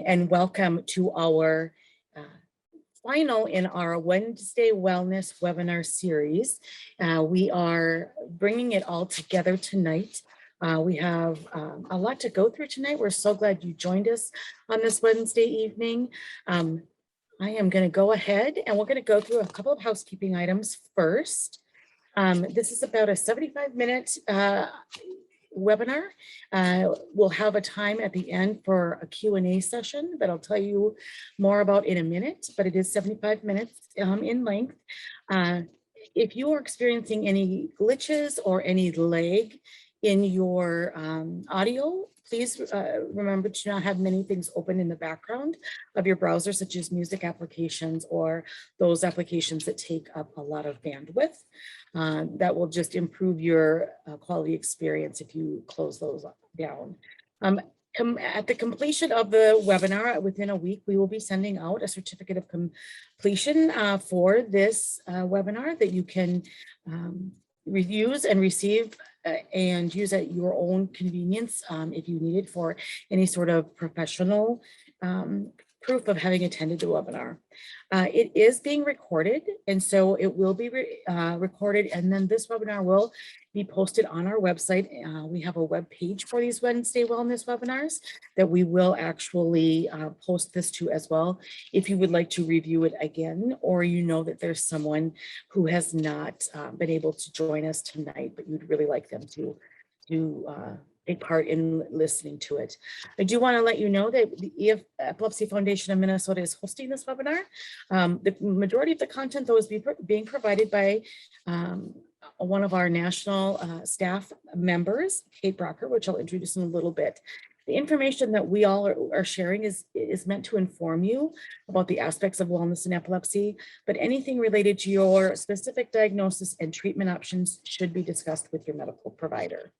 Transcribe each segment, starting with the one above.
and welcome to our final in our Wednesday Wellness webinar series. We are bringing it all together tonight. We have a lot to go through tonight. We're so glad you joined us on this Wednesday evening. I am going to go ahead and we're going to go through a couple of housekeeping items first. This is about a 75-minute webinar. We'll have a time at the end for a Q&A session that I'll tell you more about in a minute, but it is 75 minutes in length. If you are experiencing any glitches or any lag in your audio, please remember to not have many things open in the background of your browser, such as music applications or those applications that take up a lot of bandwidth. That will just improve your quality experience if you close those down. At the completion of the webinar, within a week, we will be sending out a certificate of completion for this webinar that you can use and receive and use at your own convenience if you need it for any sort of professional proof of having attended the webinar. It is being recorded, and so it will be recorded, and then this webinar will be posted on our website. We have a web page for these Wednesday Wellness webinars that we will actually post this to as well if you would like to review it again, or you know that there's someone who has not been able to join us tonight, but you'd really like them to take part in listening to it. I do want to let you know that the Epilepsy Foundation of Minnesota is hosting this webinar. The majority of the content, though, is being provided by one of our national staff members, Kate Brocker, which I'll introduce in a little bit. The information that we all are sharing is meant to inform you about the aspects of wellness and epilepsy, but anything related to your specific diagnosis and treatment options should be discussed with your medical provider.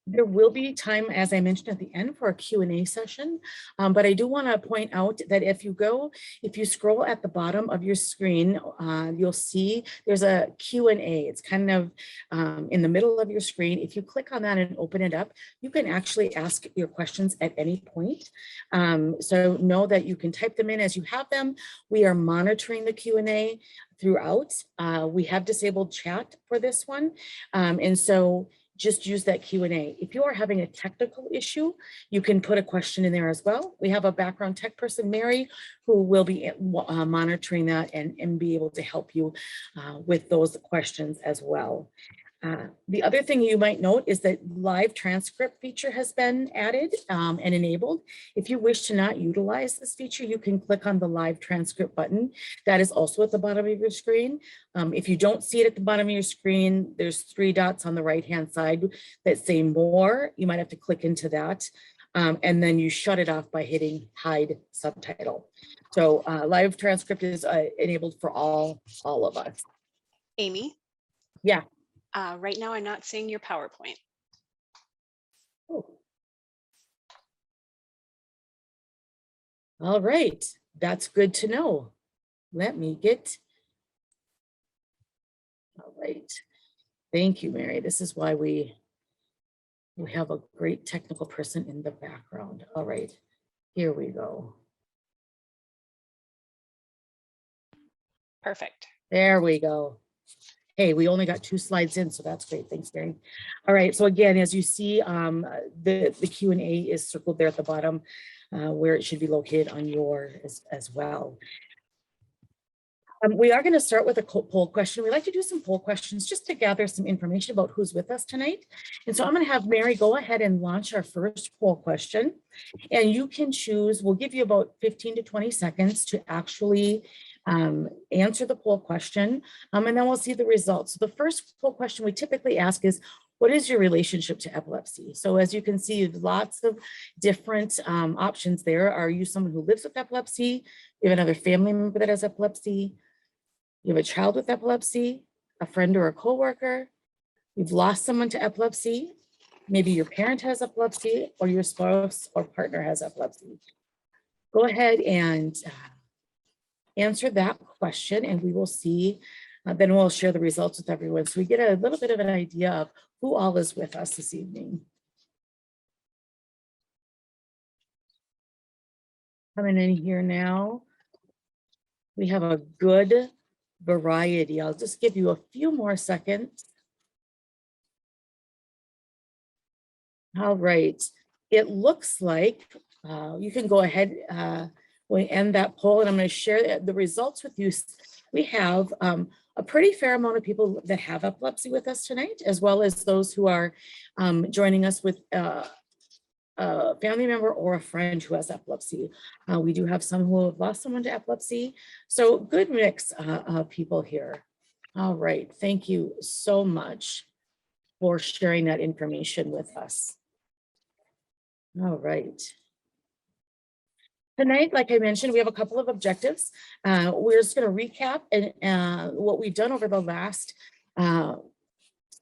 There will be time, as I mentioned at the end, for a Q&A session, but I do want to point out that if you scroll at the bottom of your screen, you'll see there's a Q&A. It's kind of in the middle of your screen. If you click on that and open it up, you can actually ask your questions at any point. So know that you can type them in as you have them. We are monitoring the Q&A throughout. We have disabled chat for this one, and so just use that Q&A. If you are having a technical issue, you can put a question in there as well. We have a background tech person, Mary, who will be monitoring that and be able to help you with those questions as well. The other thing you might note is that live transcript feature has been added and enabled. If you wish to not utilize this feature, you can click on the live transcript button. That is also at the bottom of your screen. If you don't see it at the bottom of your screen, there's 3 dots on the right-hand side that say more. You might have to click into that. And then you shut it off by hitting hide subtitle. So live transcript is enabled for all of us. Amy? Yeah. Right now, I'm not seeing your PowerPoint. Oh. All right, that's good to know. Let me get. All right, thank you, Mary. This is why we have a great technical person in the background. All right, here we go. Perfect. There we go. Hey, we only got 2 slides in, so that's great. Thanks, Mary. All right, so again, as you see, the Q&A is circled there at the bottom where it should be located on yours as well. We are going to start with a poll question. We like to do some poll questions just to gather some information about who's with us tonight. And so I'm going to have Mary go ahead and launch our first poll question. And you can choose, we'll give you about 15 to 20 seconds to actually answer the poll question, and then we'll see the results. So the first poll question we typically ask is, what is your relationship to epilepsy? So as you can see, lots of different options there. Are you someone who lives with epilepsy? You have another family member that has epilepsy? You have a child with epilepsy, a friend or a coworker? You've lost someone to epilepsy? Maybe your parent has epilepsy, or your spouse or partner has epilepsy. Go ahead and answer that question, and we will see, then we'll share the results with everyone so we get a little bit of an idea of who all is with us this evening. Coming in here now. We have a good variety. I'll just give you a few more seconds. All right. It looks like you can go ahead. We end that poll, and I'm going to share the results with you. We have a pretty fair amount of people that have epilepsy with us tonight, as well as those who are joining us with a family member or a friend who has epilepsy. We do have some who have lost someone to epilepsy. So good mix of people here. All right. Thank you so much for sharing that information with us. All right. Tonight, like I mentioned, we have a couple of objectives. We're just going to recap and what we've done over the last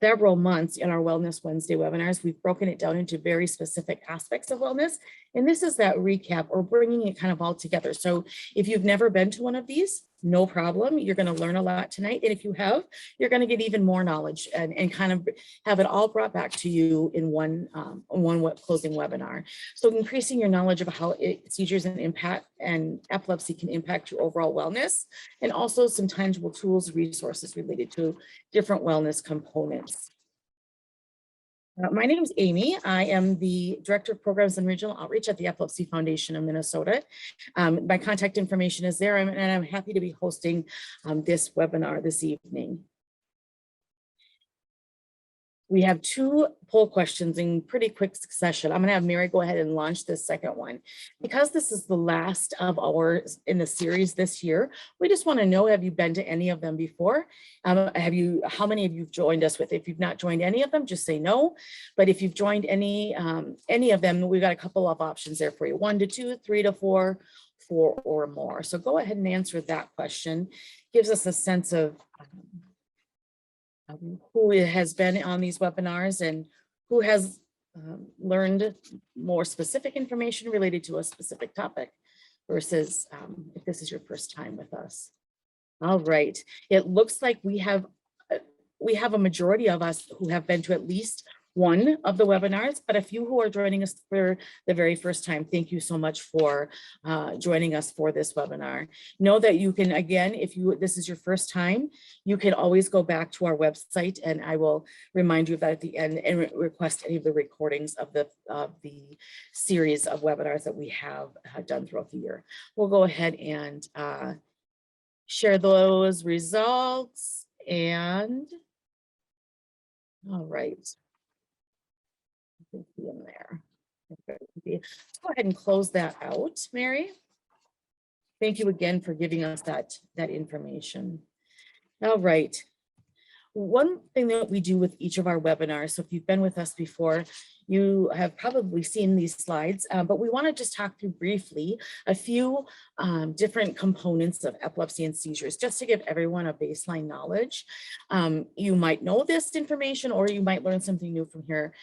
several months in our Wellness Wednesday webinars. We've broken it down into very specific aspects of wellness. And this is that recap or bringing it kind of all together. So if you've never been to one of these, no problem. You're going to learn a lot tonight. And if you have, you're going to get even more knowledge and kind of have it all brought back to you in one closing webinar. So increasing your knowledge of how seizures and epilepsy can impact your overall wellness, and also some tangible tools, resources related to different wellness components. My name is Amy. I am the Director of Programs and Regional Outreach at the Epilepsy Foundation of Minnesota. My contact information is there, and I'm happy to be hosting this webinar this evening. We have two poll questions in pretty quick succession. I'm going to have Mary go ahead and launch this second one. Because this is the last of ours in the series this year, we just want to know, have you been to any of them before? How many of you have joined us with? If you've not joined any of them, just say no. But if you've joined any of them, we've got a couple of options there for you. 1 to 2, 3 to 4, 4 or more. So go ahead and answer that question. Gives us a sense of who has been on these webinars and who has learned more specific information related to a specific topic versus if this is your first time with us. All right, it looks like we have a majority of us who have been to at least one of the webinars, but a few who are joining us for the very first time. Thank you so much for joining us for this webinar. Know that you can, again, if this is your first time, you can always go back to our website, and I will remind you of that at the end and request any of the recordings of the series of webinars that we have done throughout the year. We'll go ahead and share those results. And all right. In there. Let's go ahead and close that out, Mary. Thank you again for giving us that information. All right. One thing that we do with each of our webinars, so if you've been with us before, you have probably seen these slides, but we want to just talk through briefly a few different components of epilepsy and seizures, just to give everyone a baseline knowledge. You might know this information, or you might learn something new from here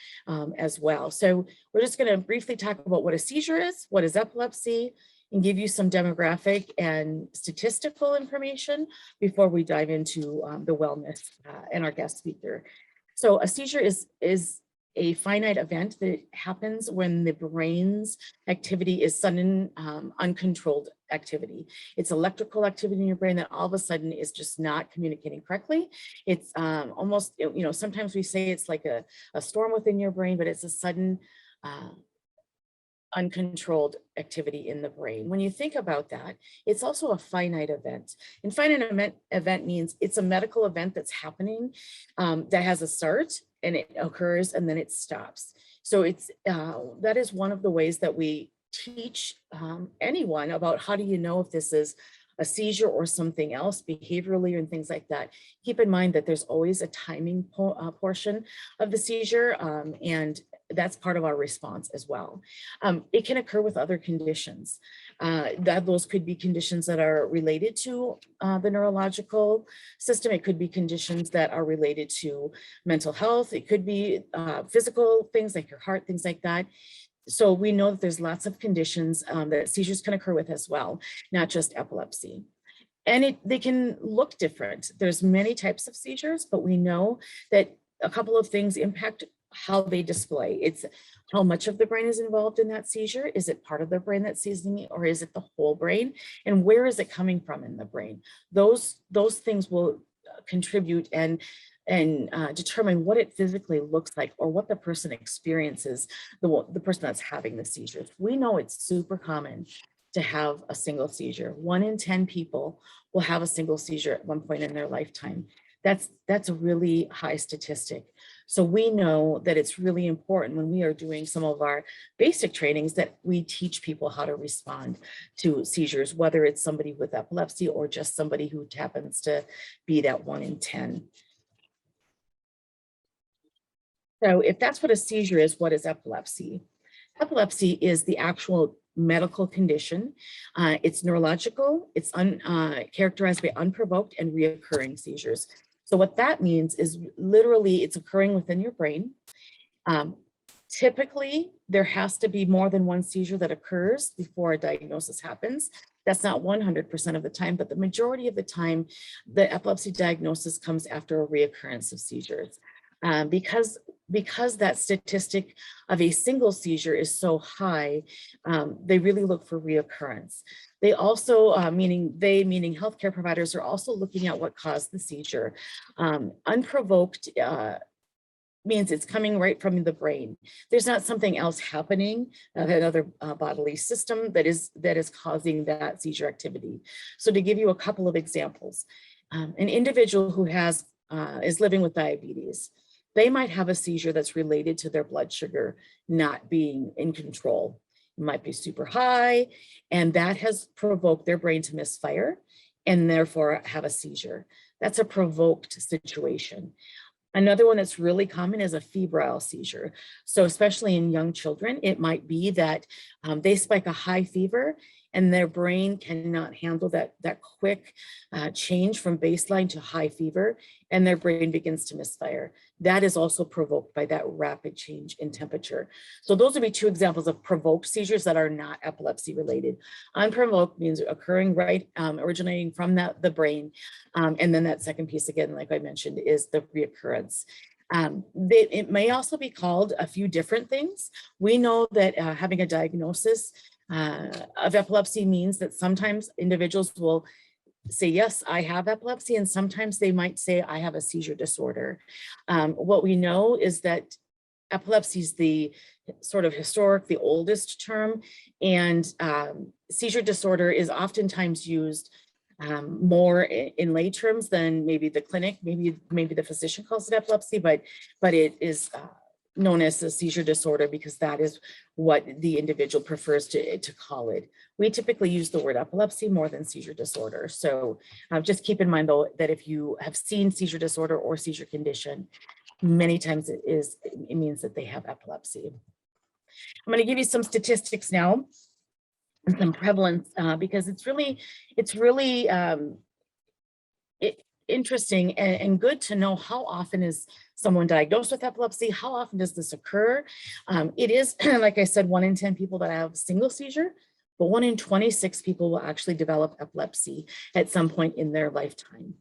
as well. So we're just going to briefly talk about what a seizure is, what is epilepsy, and give you some demographic and statistical information before we dive into the wellness and our guest speaker. So a seizure is a finite event that happens when the brain's activity is sudden, uncontrolled activity. It's electrical activity in your brain that all of a sudden is just not communicating correctly. It's almost, sometimes we say it's like a storm within your brain, but it's a sudden, uncontrolled activity in the brain. When you think about that, it's also a finite event. And finite event means it's a medical event that's happening that has a start, and it occurs and then it stops. So it's that is one of the ways that we teach anyone about how do you know if this is a seizure or something else behaviorally and things like that. Keep in mind that there's always a timing portion of the seizure, and that's part of our response as well. It can occur with other conditions. Those could be conditions that are related to the neurological system. It could be conditions that are related to mental health. It could be physical things like your heart, things like that. So we know that there's lots of conditions that seizures can occur with as well, not just epilepsy. And they can look different. There's many types of seizures, but we know that a couple of things impact how they display. It's how much of the brain is involved in that seizure. Is it part of the brain that's seizing it, or is it the whole brain? And where is it coming from in the brain? Those things will contribute and determine what it physically looks like, or what the person experiences, the person that's having the seizures. We know it's super common to have a single seizure. 1 in 10 people will have a single seizure at one point in their lifetime. That's a really high statistic. So we know that it's really important when we are doing some of our basic trainings that we teach people how to respond to seizures, whether it's somebody with epilepsy or just somebody who happens to be that 1 in 10. So if that's what a seizure is, what is epilepsy? Epilepsy is the actual medical condition. It's neurological. It's characterized by unprovoked and reoccurring seizures. So what that means is literally it's occurring within your brain. Typically, there has to be more than one seizure that occurs before a diagnosis happens. That's not 100% of the time, but the majority of the time, the epilepsy diagnosis comes after a reoccurrence of seizures. Because that statistic of a single seizure is so high, they really look for reoccurrence. They also, meaning healthcare providers, are also looking at what caused the seizure. Unprovoked means it's coming right from the brain. There's not something else happening, another bodily system that is causing that seizure activity. So to give you a couple of examples, an individual who is living with diabetes, they might have a seizure that's related to their blood sugar not being in control. It might be super high, and that has provoked their brain to misfire and therefore have a seizure. That's a provoked situation. Another one that's really common is a febrile seizure. So especially in young children, it might be that they spike a high fever and their brain cannot handle that quick change from baseline to high fever, and their brain begins to misfire. That is also provoked by that rapid change in temperature. So those would be two examples of provoked seizures that are not epilepsy related. Unprovoked means occurring originating from the brain. And then that second piece, again, like I mentioned, is the reoccurrence. It may also be called a few different things. We know that having a diagnosis of epilepsy means that sometimes individuals will say, yes, I have epilepsy, and sometimes they might say, I have a seizure disorder. What we know is that epilepsy is the sort of the oldest term, and seizure disorder is oftentimes used more in lay terms than maybe the clinic, maybe the physician calls it epilepsy, but it is known as a seizure disorder because that is what the individual prefers to call it. We typically use the word epilepsy more than seizure disorder. So just keep in mind though, that if you have seen seizure disorder or seizure condition, many times it means that they have epilepsy. I'm going to give you some statistics now and some prevalence because it's really interesting and good to know how often is someone diagnosed with epilepsy, how often does this occur. It is, like I said, 1 in 10 people that have a single seizure, but 1 in 26 people will actually develop epilepsy at some point in their lifetime.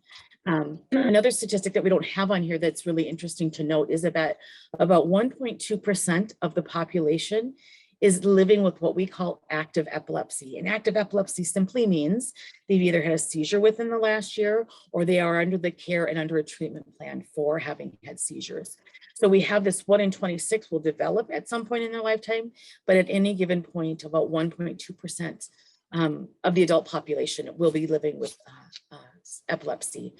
Another statistic that we don't have on here that's really interesting to note is about 1.2% of the population is living with what we call active epilepsy. And active epilepsy simply means they've either had a seizure within the last year or they are under the care and under a treatment plan for having had seizures. So we have this 1 in 26 will develop at some point in their lifetime, but at any given point, about 1.2% of the adult population will be living with epilepsy.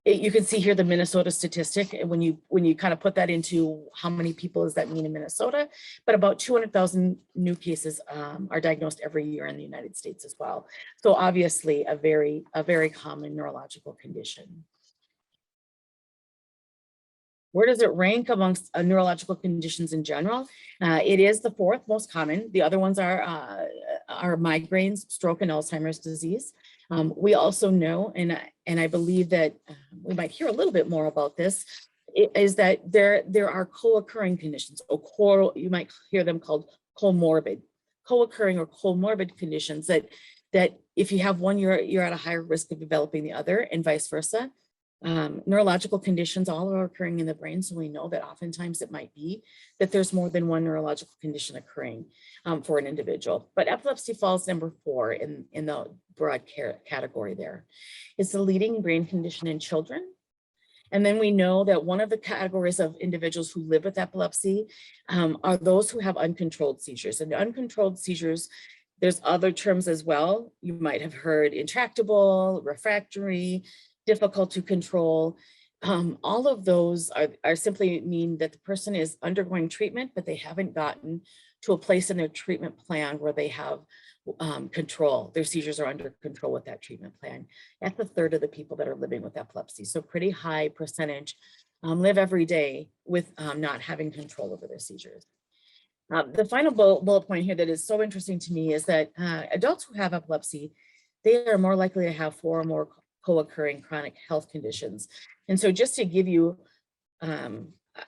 You can see here the Minnesota statistic, and when you kind of put that into how many people does that mean in Minnesota, but about 200,000 new cases are diagnosed every year in the United States as well. So obviously a very common neurological condition. Where does it rank amongst neurological conditions in general? It is the 4th most common. The other ones are migraines, stroke, and Alzheimer's disease. We also know, and I believe that we might hear a little bit more about this, is that there are co-occurring conditions, or you might hear them called comorbid, co-occurring or comorbid conditions that if you have one, you're at a higher risk of developing the other, and vice versa. Neurological conditions all are occurring in the brain. So we know that oftentimes it might be that there's more than one neurological condition occurring for an individual. But epilepsy falls number 4 in the broad category there. It's the leading brain condition in children. And then we know that one of the categories of individuals who live with epilepsy are those who have uncontrolled seizures. And uncontrolled seizures, there's other terms as well. You might have heard intractable, refractory, difficult to control. All of those are simply mean that the person is undergoing treatment, but they haven't gotten to a place in their treatment plan where they have control. Their seizures are under control with that treatment plan. That's a third of the people that are living with epilepsy. So pretty high percentage live every day with not having control over their seizures. The final bullet point here that is so interesting to me is that adults who have epilepsy, they are more likely to have 4 or more co-occurring chronic health conditions. And so just to give you,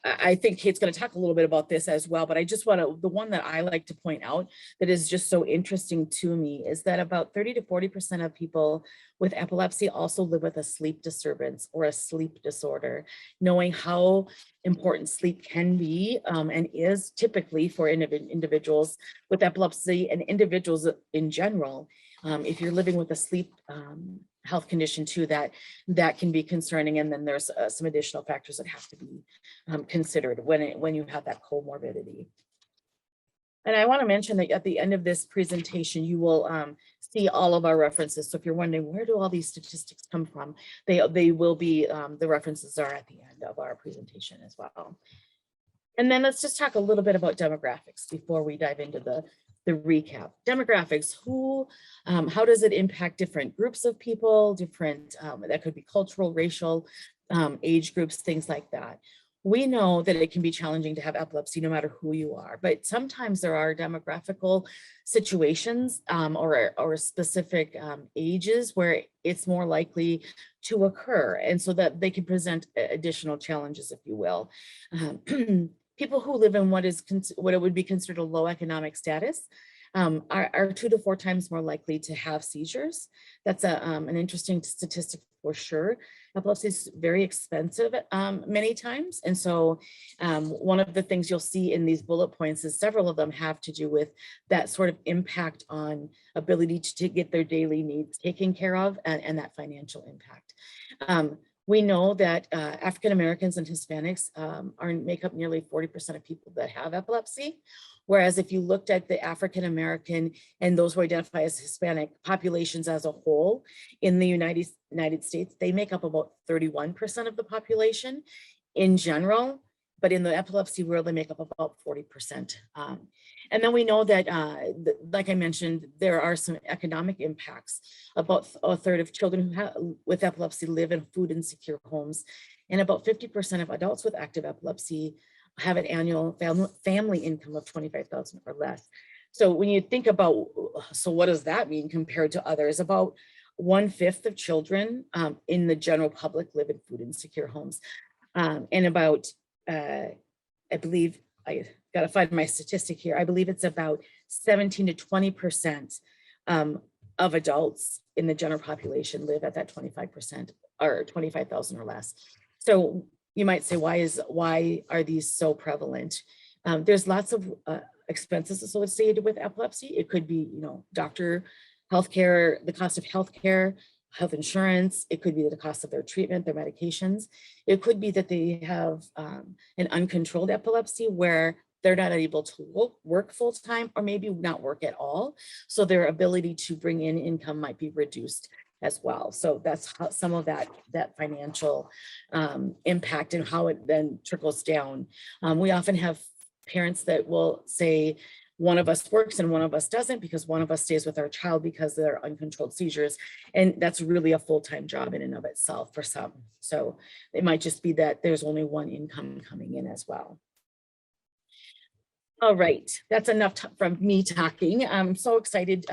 I think Kate's going to talk a little bit about this as well, but I just want to, the one that I like to point out that is just so interesting to me is that about 30 to 40% of people with epilepsy also live with a sleep disturbance or a sleep disorder. Knowing how important sleep can be and is typically for individuals with epilepsy and individuals in general, if you're living with a sleep health condition too, that can be concerning. And then there's some additional factors that have to be considered when you have that comorbidity. And I want to mention that at the end of this presentation, you will see all of our references. So if you're wondering, where do all these statistics come from? They will be, the references are at the end of our presentation as well. And then let's just talk a little bit about demographics before we dive into the recap. Demographics, how does it impact different groups of people, different, that could be cultural, racial, age groups, things like that. We know that it can be challenging to have epilepsy no matter who you are, but sometimes there are demographical situations or specific ages where it's more likely to occur. And so that they can present additional challenges, if you will. People who live in what it would be considered a low economic status are 2 to 4 times more likely to have seizures. That's an interesting statistic for sure. Epilepsy is very expensive many times. And so one of the things you'll see in these bullet points is several of them have to do with that sort of impact on ability to get their daily needs taken care of and that financial impact. We know that African Americans and Hispanics make up nearly 40% of people that have epilepsy. Whereas if you looked at the African American and those who identify as Hispanic populations as a whole in the United States, they make up about 31% of the population in general. But in the epilepsy world, they make up about 40%. And then we know that, like I mentioned, there are some economic impacts. About a third of children with epilepsy live in food insecure homes. And about 50% of adults with active epilepsy have an annual family income of $25,000 or less. So when you think about, so what does that mean compared to others? About 1/5 of children in the general public live in food insecure homes. And about, I believe, I got to find my statistic here. I believe it's about 17 to 20% of adults in the general population live at that 25% or 25,000 or less. So you might say, why are these so prevalent? There's lots of expenses associated with epilepsy. It could be, doctor, healthcare, the cost of healthcare, health insurance. It could be the cost of their treatment, their medications. It could be that they have an uncontrolled epilepsy where they're not able to work full time or maybe not work at all. So their ability to bring in income might be reduced as well. So that's how some of that financial impact and how it then trickles down. We often have parents that will say, one of us works and one of us doesn't because one of us stays with our child because of their uncontrolled seizures. And that's really a full-time job in and of itself for some. So it might just be that there's only one income coming in as well. All right, that's enough from me talking. I'm so excited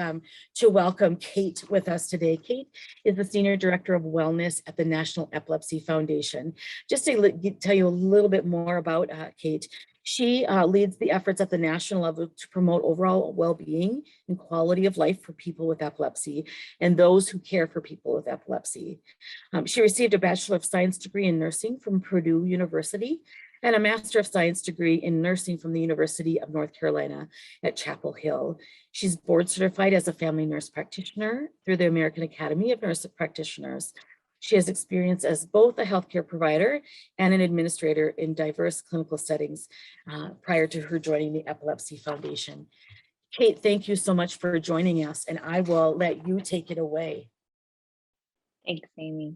to welcome Kate with us today. Kate is the Senior Director of Wellness at the National Epilepsy Foundation. Just to tell you a little bit more about Kate, she leads the efforts at the national level to promote overall well-being and quality of life for people with epilepsy and those who care for people with epilepsy. She received a Bachelor of Science degree in nursing from Purdue University and a Master of Science degree in nursing from the University of North Carolina at Chapel Hill. She's board certified as a family nurse practitioner through the American Academy of Nurse Practitioners. She has experience as both a healthcare provider and an administrator in diverse clinical settings prior to her joining the Epilepsy Foundation. Kate, thank you so much for joining us, and I will let you take it away. Thanks, Amy.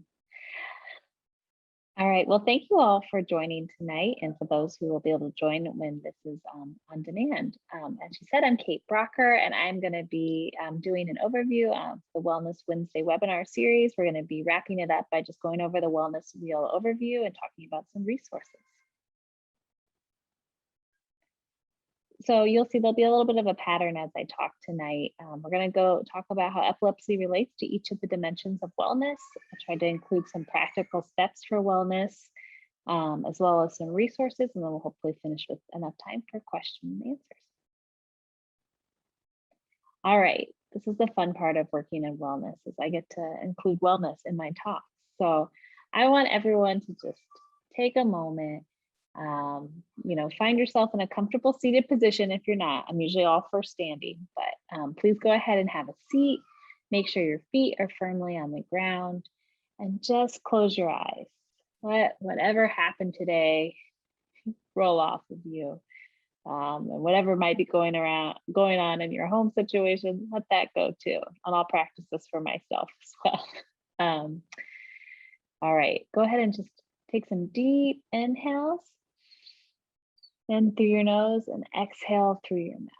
All right, well, thank you all for joining tonight, and for those who will be able to join when this is on demand. As she said, I'm Kate Brocker, and I'm going to be doing an overview of the Wellness Wednesday webinar series. We're going to be wrapping it up by just going over the Wellness Wheel overview and talking about some resources. So you'll see there'll be a little bit of a pattern as I talk tonight. We're going to go talk about how epilepsy relates to each of the dimensions of wellness. I tried to include some practical steps for wellness, as well as some resources, and then we'll hopefully finish with enough time for questions and answers. All right, this is the fun part of working in wellness, is I get to include wellness in my talk. So I want everyone to just take a moment. Find yourself in a comfortable seated position. If you're not, I'm usually all for standing, but please go ahead and have a seat. Make sure your feet are firmly on the ground and just close your eyes. Let whatever happened today roll off of you. And whatever might be going on in your home situation, let that go too. And I'll practice this for myself as well. All right, go ahead and just take some deep inhales. In through your nose and exhale through your mouth.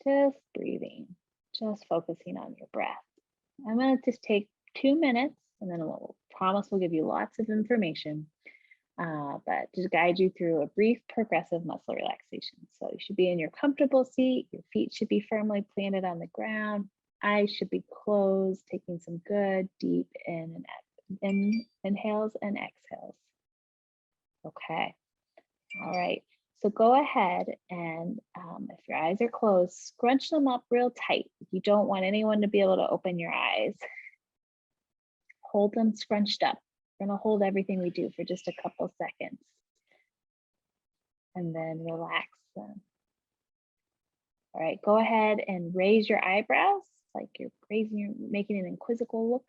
Just breathing, just focusing on your breath. I'm going to just take 2 minutes, and then we'll promise we'll give you lots of information, but just guide you through a brief progressive muscle relaxation. So you should be in your comfortable seat. Your feet should be firmly planted on the ground. Eyes should be closed, taking some good deep inhales and exhales. Okay. All right. So go ahead and if your eyes are closed, scrunch them up real tight. You don't want anyone to be able to open your eyes. Hold them scrunched up. We're going to hold everything we do for just a couple seconds. And then relax them. All right, go ahead and raise your eyebrows like you're making an inquisitive look.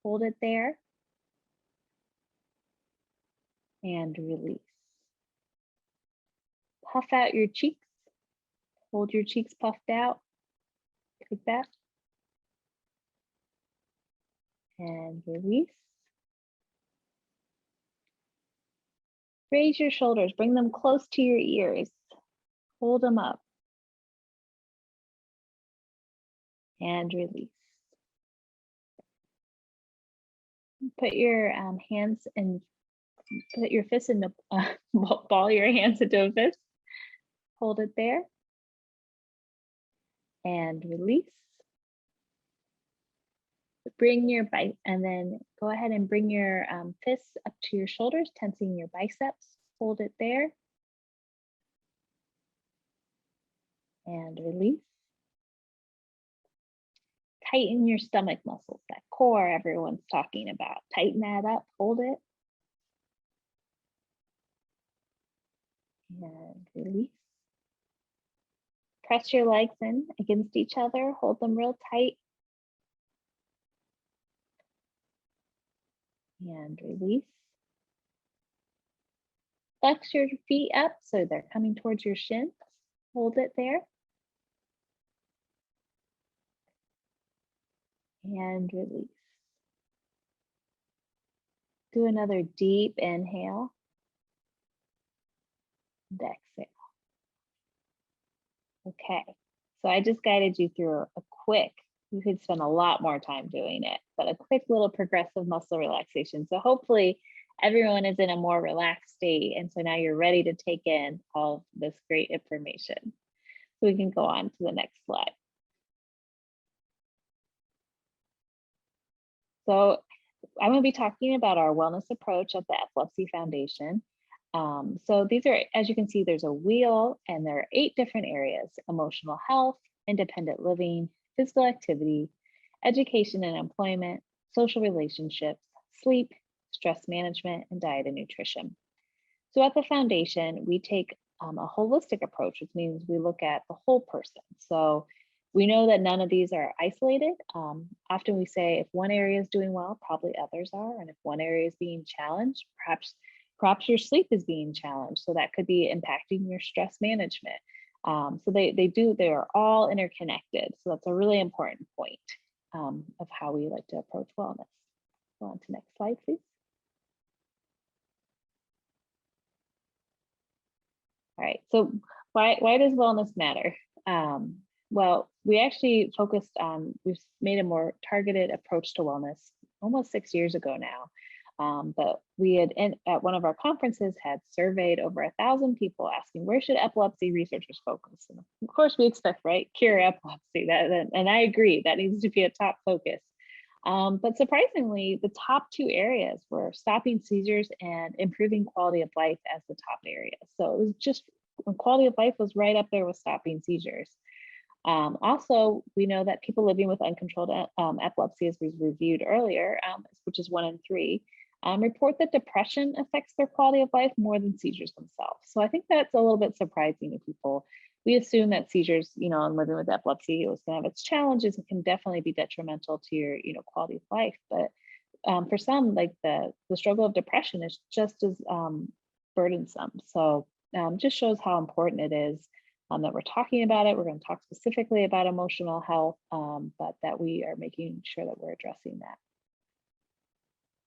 Hold it there. And release. Puff out your cheeks. Hold your cheeks puffed out. Like that. And release. Raise your shoulders. Bring them close to your ears. Hold them up. And release. Put your hands and put your fists in the ball your hands into a fist. Hold it there. And release. Bring your and then go ahead and bring your fists up to your shoulders, tensing your biceps. Hold it there. And release. Tighten your stomach muscles, that core everyone's talking about. Tighten that up, hold it. And release. Press your legs in against each other, hold them real tight. And release. Flex your feet up so they're coming towards your shins. Hold it there. And release. Do another deep inhale. And exhale. Okay, so I just guided you through a quick, you could spend a lot more time doing it, but a quick little progressive muscle relaxation. So hopefully everyone is in a more relaxed state. And so now you're ready to take in all of this great information. So we can go on to the next slide. So I'm going to be talking about our wellness approach at the Epilepsy Foundation. So these are, as you can see, there's a wheel and there are 8 different areas: emotional health, independent living, physical activity, education and employment, social relationships, sleep, stress management, and diet and nutrition. So at the foundation, we take a holistic approach, which means we look at the whole person. So we know that none of these are isolated. Often we say if one area is doing well, probably others are. And if one area is being challenged, perhaps your sleep is being challenged. So that could be impacting your stress management. So they are all interconnected. So that's a really important point of how we like to approach wellness. Go on to next slide, please. All right, so why does wellness matter? Well, we actually focused on, we've made a more targeted approach to wellness almost 6 years ago now. But we had, at one of our conferences, had surveyed over 1,000 people asking, where should epilepsy researchers focus? And of course, we expect, right, cure epilepsy. And I agree, that needs to be a top focus. But surprisingly, the top 2 areas were stopping seizures and improving quality of life as the top areas. So it was just, quality of life was right up there with stopping seizures. Also, we know that people living with uncontrolled epilepsy, as we reviewed earlier, which is 1 in 3, report that depression affects their quality of life more than seizures themselves. So I think that's a little bit surprising to people. We assume that seizures, and living with epilepsy, it was going to have its challenges and can definitely be detrimental to your, quality of life. But for some, like the struggle of depression is just as burdensome. So just shows how important it is that we're talking about it. We're going to talk specifically about emotional health, but that we are making sure that we're addressing that.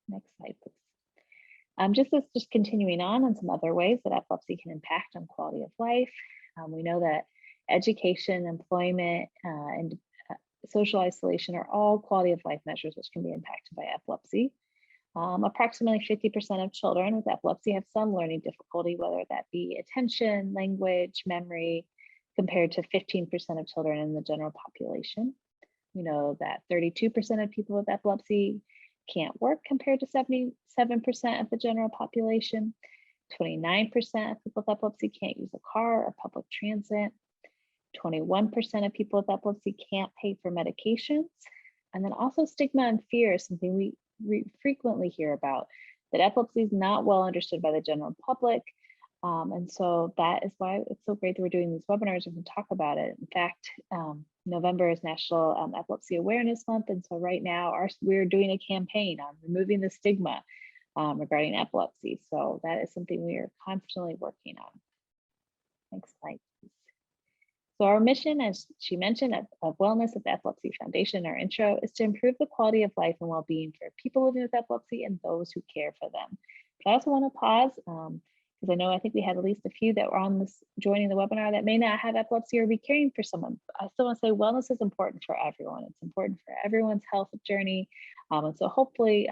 Next slide, please. Just continuing on some other ways that epilepsy can impact on quality of life. We know that education, employment, and social isolation are all quality of life measures which can be impacted by epilepsy. Approximately 50% of children with epilepsy have some learning difficulty, whether that be attention, language, memory, compared to 15% of children in the general population. We know that 32% of people with epilepsy can't work compared to 77% of the general population. 29% of people with epilepsy can't use a car or public transit. 21% of people with epilepsy can't pay for medications. And then also stigma and fear is something we frequently hear about, that epilepsy is not well understood by the general public. And so that is why it's so great that we're doing these webinars and we can talk about it. In fact, November is National Epilepsy Awareness Month. And so right now we're doing a campaign on removing the stigma regarding epilepsy. So that is something we are constantly working on. Next slide, please. So our mission, as she mentioned, of wellness at the Epilepsy Foundation, our intro, is to improve the quality of life and well-being for people living with epilepsy and those who care for them. But I also want to pause because I think we had at least a few that were on this joining the webinar that may not have epilepsy or be caring for someone. I still want to say wellness is important for everyone. It's important for everyone's health journey. And so hopefully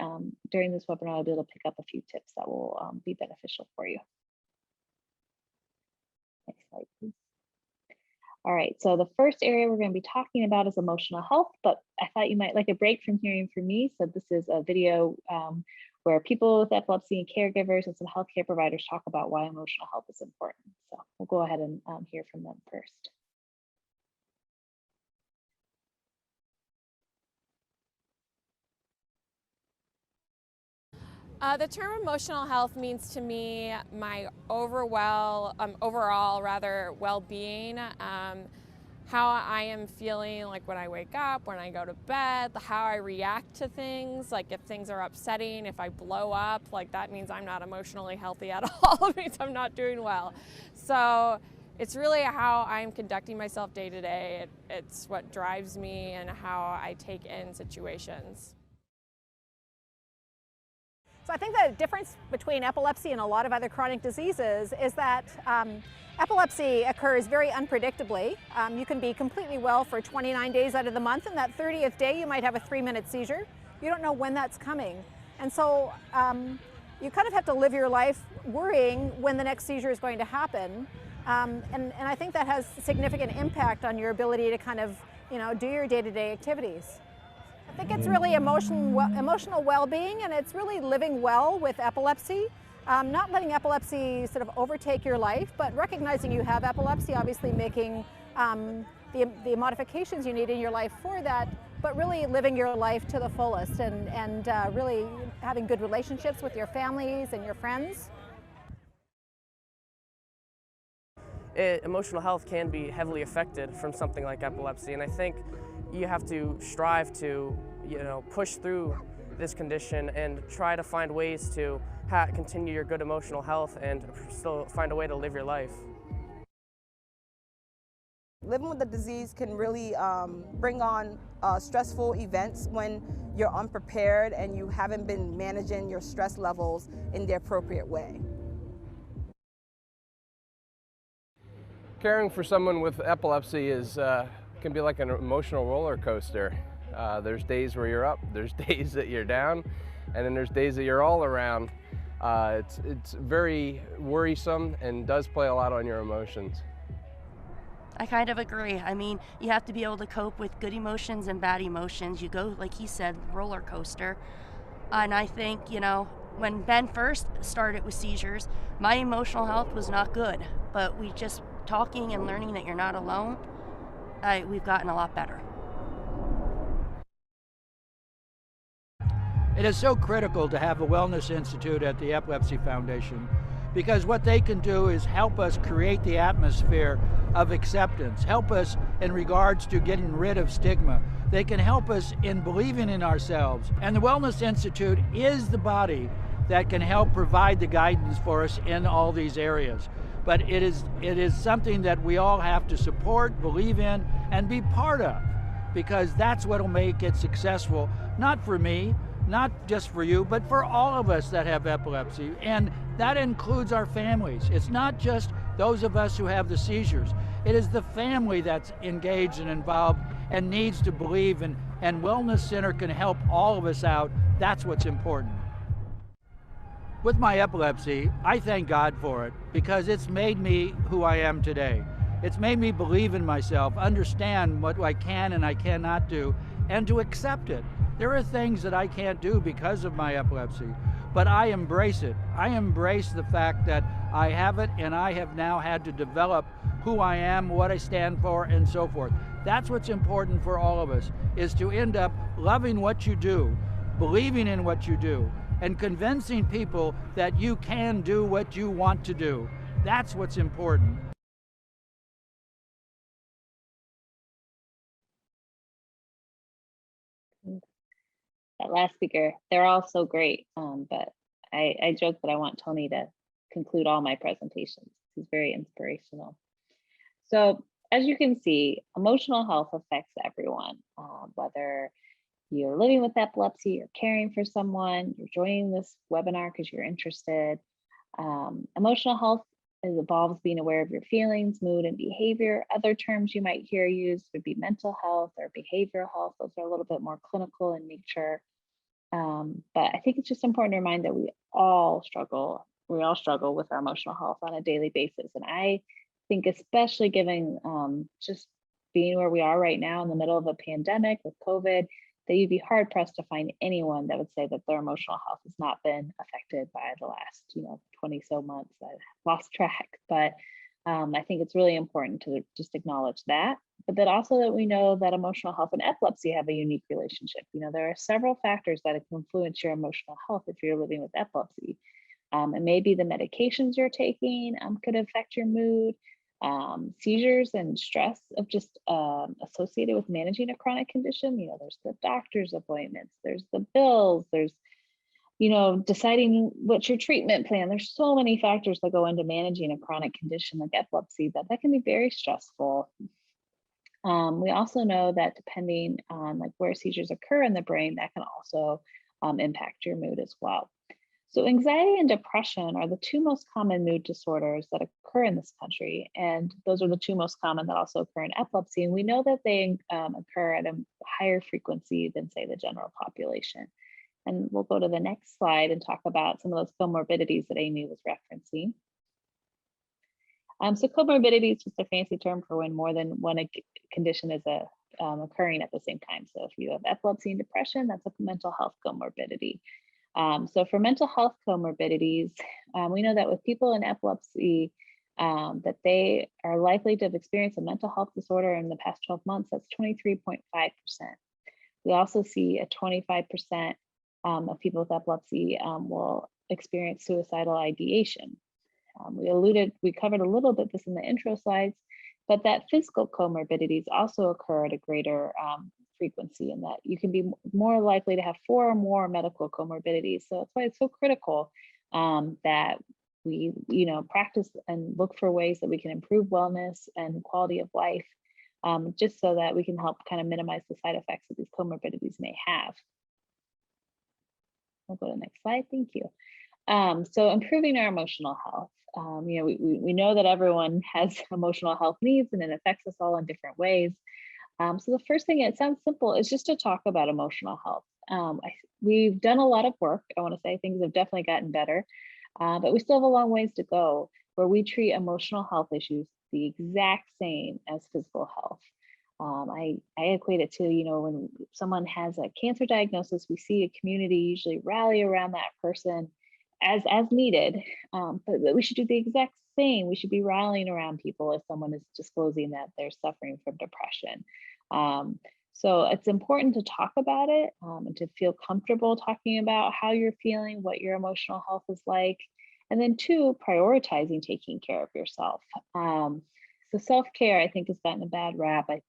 during this webinar, I'll be able to pick up a few tips that will be beneficial for you. Next slide, please. All right, so the first area we're going to be talking about is emotional health, but I thought you might like a break from hearing from me. So this is a video where people with epilepsy and caregivers and some healthcare providers talk about why emotional health is important. So we'll go ahead and hear from them first. The term emotional health means to me my overall well-being, how I am feeling like when I wake up, when I go to bed, how I react to things, like if things are upsetting, if I blow up, like that means I'm not emotionally healthy at all. It means I'm not doing well. So it's really how I'm conducting myself day to day. It's what drives me and how I take in situations. So I think the difference between epilepsy and a lot of other chronic diseases is that epilepsy occurs very unpredictably. You can be completely well for 29 days out of the month, and that 30th day you might have a 3-minute seizure. You don't know when that's coming. And so you kind of have to live your life worrying when the next seizure is going to happen. And I think that has significant impact on your ability to kind of, do your day-to-day activities. I think it's really emotional well-being, and it's really living well with epilepsy. Not letting epilepsy sort of overtake your life, but recognizing you have epilepsy, obviously making the modifications you need in your life for that, but really living your life to the fullest and really having good relationships with your families and your friends. Emotional health can be heavily affected from something like epilepsy, and I think you have to strive to, push through this condition and try to find ways to continue your good emotional health and still find a way to live your life. Living with the disease can really bring on stressful events when you're unprepared and you haven't been managing your stress levels in the appropriate way. Caring for someone with epilepsy can be like an emotional roller coaster. There's days where you're up, there's days that you're down, and then there's days that you're all around. It's very worrisome and does play a lot on your emotions. I kind of agree. I mean, you have to be able to cope with good emotions and bad emotions. You go, like he said, roller coaster. And I think, when Ben first started with seizures, my emotional health was not good, but we just talking and learning that you're not alone, we've gotten a lot better. It is so critical to have a Wellness Institute at the Epilepsy Foundation, because what they can do is help us create the atmosphere of acceptance, help us in regards to getting rid of stigma. They can help us in believing in ourselves. And the Wellness Institute is the body that can help provide the guidance for us in all these areas. But it is something that we all have to support, believe in, and be part of, because that's what will make it successful, not for me, not just for you, but for all of us that have epilepsy. And that includes our families. It's not just those of us who have the seizures. It is the family that's engaged and involved and needs to believe, and Wellness Center can help all of us out. That's what's important. With my epilepsy, I thank God for it, because it's made me who I am today. It's made me believe in myself, understand what I can and I cannot do, and to accept it. There are things that I can't do because of my epilepsy, but I embrace it. I embrace the fact that I have it, and I have now had to develop who I am, what I stand for, and so forth. That's what's important for all of us, is to end up loving what you do, believing in what you do, and convincing people that you can do what you want to do. That's what's important. That last speaker, they're all so great, but I joke that I want Tony to conclude all my presentations. He's very inspirational. So as you can see, emotional health affects everyone, whether you're living with epilepsy, you're caring for someone, you're joining this webinar because you're interested. Emotional health involves being aware of your feelings, mood, and behavior. Other terms you might hear used would be mental health or behavioral health. Those are a little bit more clinical in nature. But I think it's just important to remind that we all struggle with our emotional health on a daily basis. And I think especially given just being where we are right now in the middle of a pandemic with COVID, that you'd be hard pressed to find anyone that would say that their emotional health has not been affected by the last, 20 so months. I've lost track, but I think it's really important to just acknowledge that, but that also that we know that emotional health and epilepsy have a unique relationship. There are several factors that can influence your emotional health if you're living with epilepsy. And maybe the medications you're taking could affect your mood. Seizures and stress of just associated with managing a chronic condition. There's the doctor's appointments, there's the bills, there's, deciding what's your treatment plan. There's so many factors that go into managing a chronic condition like epilepsy that can be very stressful. We also know that depending on where seizures occur in the brain, that can also impact your mood as well. So anxiety and depression are the two most common mood disorders that occur in this country. And those are the two most common that also occur in epilepsy. And we know that they occur at a higher frequency than, say, the general population. And we'll go to the next slide and talk about some of those comorbidities that Amy was referencing. So comorbidity is just a fancy term for when more than one condition is occurring at the same time. So if you have epilepsy and depression, that's a mental health comorbidity. So for mental health comorbidities, we know that with people in epilepsy, that they are likely to have experienced a mental health disorder in the past 12 months. That's 23.5%. We also see a 25% of people with epilepsy will experience suicidal ideation. We covered a little bit this in the intro slides, but that physical comorbidities also occur at a greater frequency, in that you can be more likely to have 4 or more medical comorbidities. So that's why it's so critical that we, practice and look for ways that we can improve wellness and quality of life, just so that we can help kind of minimize the side effects that these comorbidities may have. We'll go to the next slide. Thank you. So improving our emotional health. We know that everyone has emotional health needs, and it affects us all in different ways. So the first thing, it sounds simple, is just to talk about emotional health. We've done a lot of work. I want to say things have definitely gotten better, but we still have a long ways to go, where we treat emotional health issues the exact same as physical health. I equate it to, when someone has a cancer diagnosis, we see a community usually rally around that person as needed, but we should do the exact same. We should be rallying around people if someone is disclosing that they're suffering from depression. So it's important to talk about it and to feel comfortable talking about how you're feeling, what your emotional health is like, and then 2, prioritizing taking care of yourself. So self-care, I think, has gotten a bad rap. I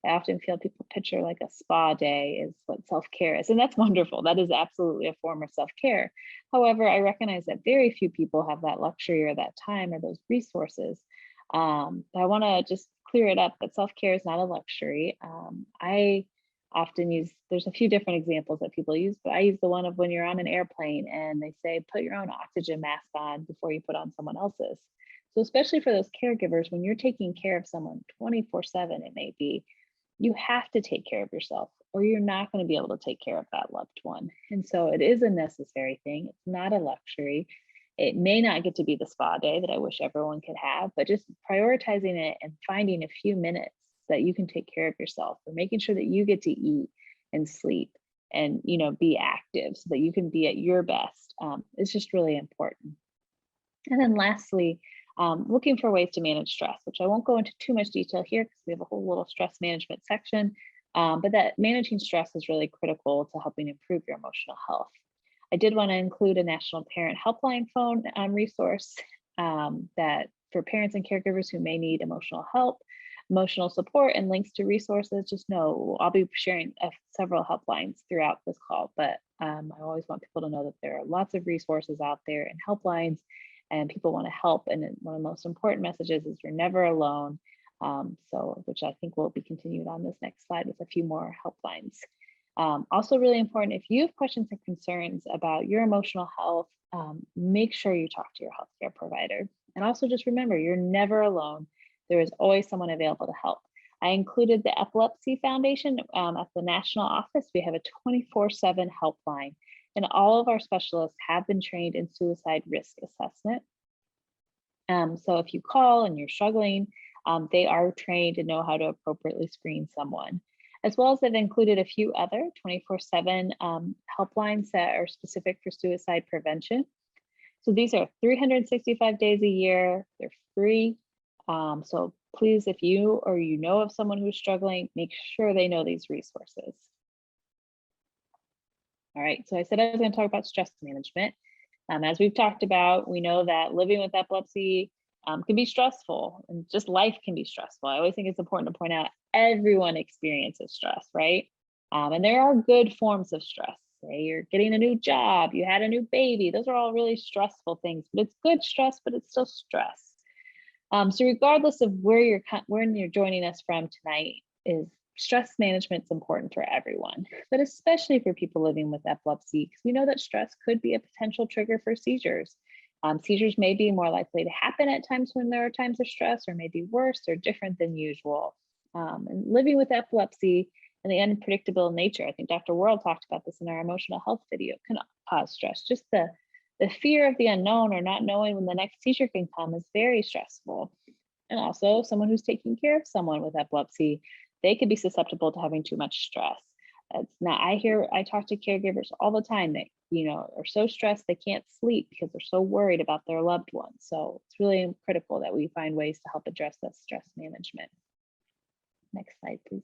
often feel people picture like a spa day is what self-care is, and that's wonderful. That is absolutely a form of self-care. However, I recognize that very few people have that luxury or that time or those resources. I want to just clear it up that self-care is not a luxury. I often use, there's a few different examples that people use, but I use the one of when you're on an airplane and they say, put your own oxygen mask on before you put on someone else's. So especially for those caregivers, when you're taking care of someone 24/7, it may be, you have to take care of yourself, or you're not going to be able to take care of that loved one. And so it is a necessary thing. It's not a luxury. It may not get to be the spa day that I wish everyone could have, but just prioritizing it and finding a few minutes that you can take care of yourself, or making sure that you get to eat and sleep and, be active so that you can be at your best. It's just really important. And then lastly, looking for ways to manage stress, which I won't go into too much detail here because we have a whole little stress management section, but that managing stress is really critical to helping improve your emotional health. I did want to include a National Parent Helpline phone resource that for parents and caregivers who may need emotional help, emotional support, and links to resources. Just know I'll be sharing several helplines throughout this call, but I always want people to know that there are lots of resources out there and helplines, and people want to help. And one of the most important messages is you're never alone. Which I think will be continued on this next slide with a few more helplines. Also really important, if you have questions and concerns about your emotional health, make sure you talk to your healthcare provider. And also just remember, you're never alone. There is always someone available to help. I included the Epilepsy Foundation at the national office. We have a 24/7 helpline, and all of our specialists have been trained in suicide risk assessment. So if you call and you're struggling, they are trained and know how to appropriately screen someone. As well as they've included a few other 24/7 helplines that are specific for suicide prevention. So these are 365 days a year, they're free. So please, if you or you know of someone who's struggling, make sure they know these resources. All right, so I said I was going to talk about stress management. As we've talked about, we know that living with epilepsy can be stressful, and just life can be stressful. I always think it's important to point out everyone experiences stress, right? And there are good forms of stress. Say you're getting a new job, you had a new baby. Those are all really stressful things, but it's good stress, but it's still stress. So regardless of where you're joining us from tonight, is stress management is important for everyone, but especially for people living with epilepsy, because we know that stress could be a potential trigger for seizures. Seizures may be more likely to happen at times when there are times of stress, or maybe worse or different than usual. And living with epilepsy and the unpredictable nature. I think Dr. Worrell talked about this in our emotional health video, can cause stress. Just the fear of the unknown or not knowing when the next seizure can come is very stressful. And also someone who's taking care of someone with epilepsy, they could be susceptible to having too much stress. I talk to caregivers all the time that, are so stressed they can't sleep because they're so worried about their loved ones. So it's really critical that we find ways to help address that stress management. Next slide, please.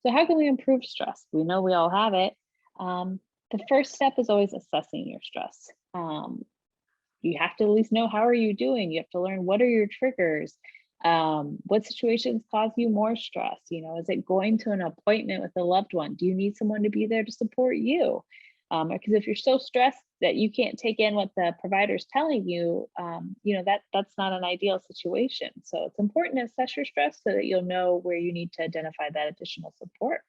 So how can we improve stress? We know we all have it. The first step is always assessing your stress. You have to at least know, how are you doing? You have to learn, what are your triggers? What situations cause you more stress? Is it going to an appointment with a loved one? Do you need someone to be there to support you? Because if you're so stressed that you can't take in what the provider is telling you, that's not an ideal situation. So it's important to assess your stress so that you'll know where you need to identify that additional support.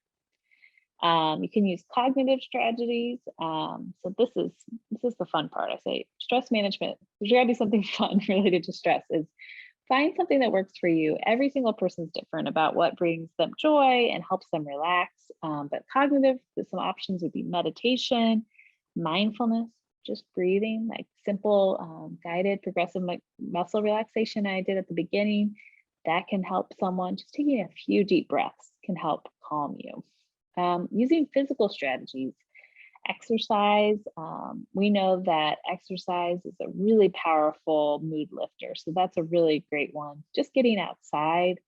You can use cognitive strategies. So this is the fun part. I say stress management, there's gotta be something fun related to stress. Is find something that works for you. Every single person's different about what brings them joy and helps them relax. But cognitive, some options would be meditation, mindfulness, just breathing, like simple guided progressive muscle relaxation I did at the beginning. That can help someone. Just taking a few deep breaths can help calm you. Using physical strategies, exercise. We know that exercise is a really powerful mood lifter. So that's a really great one. Just getting outside,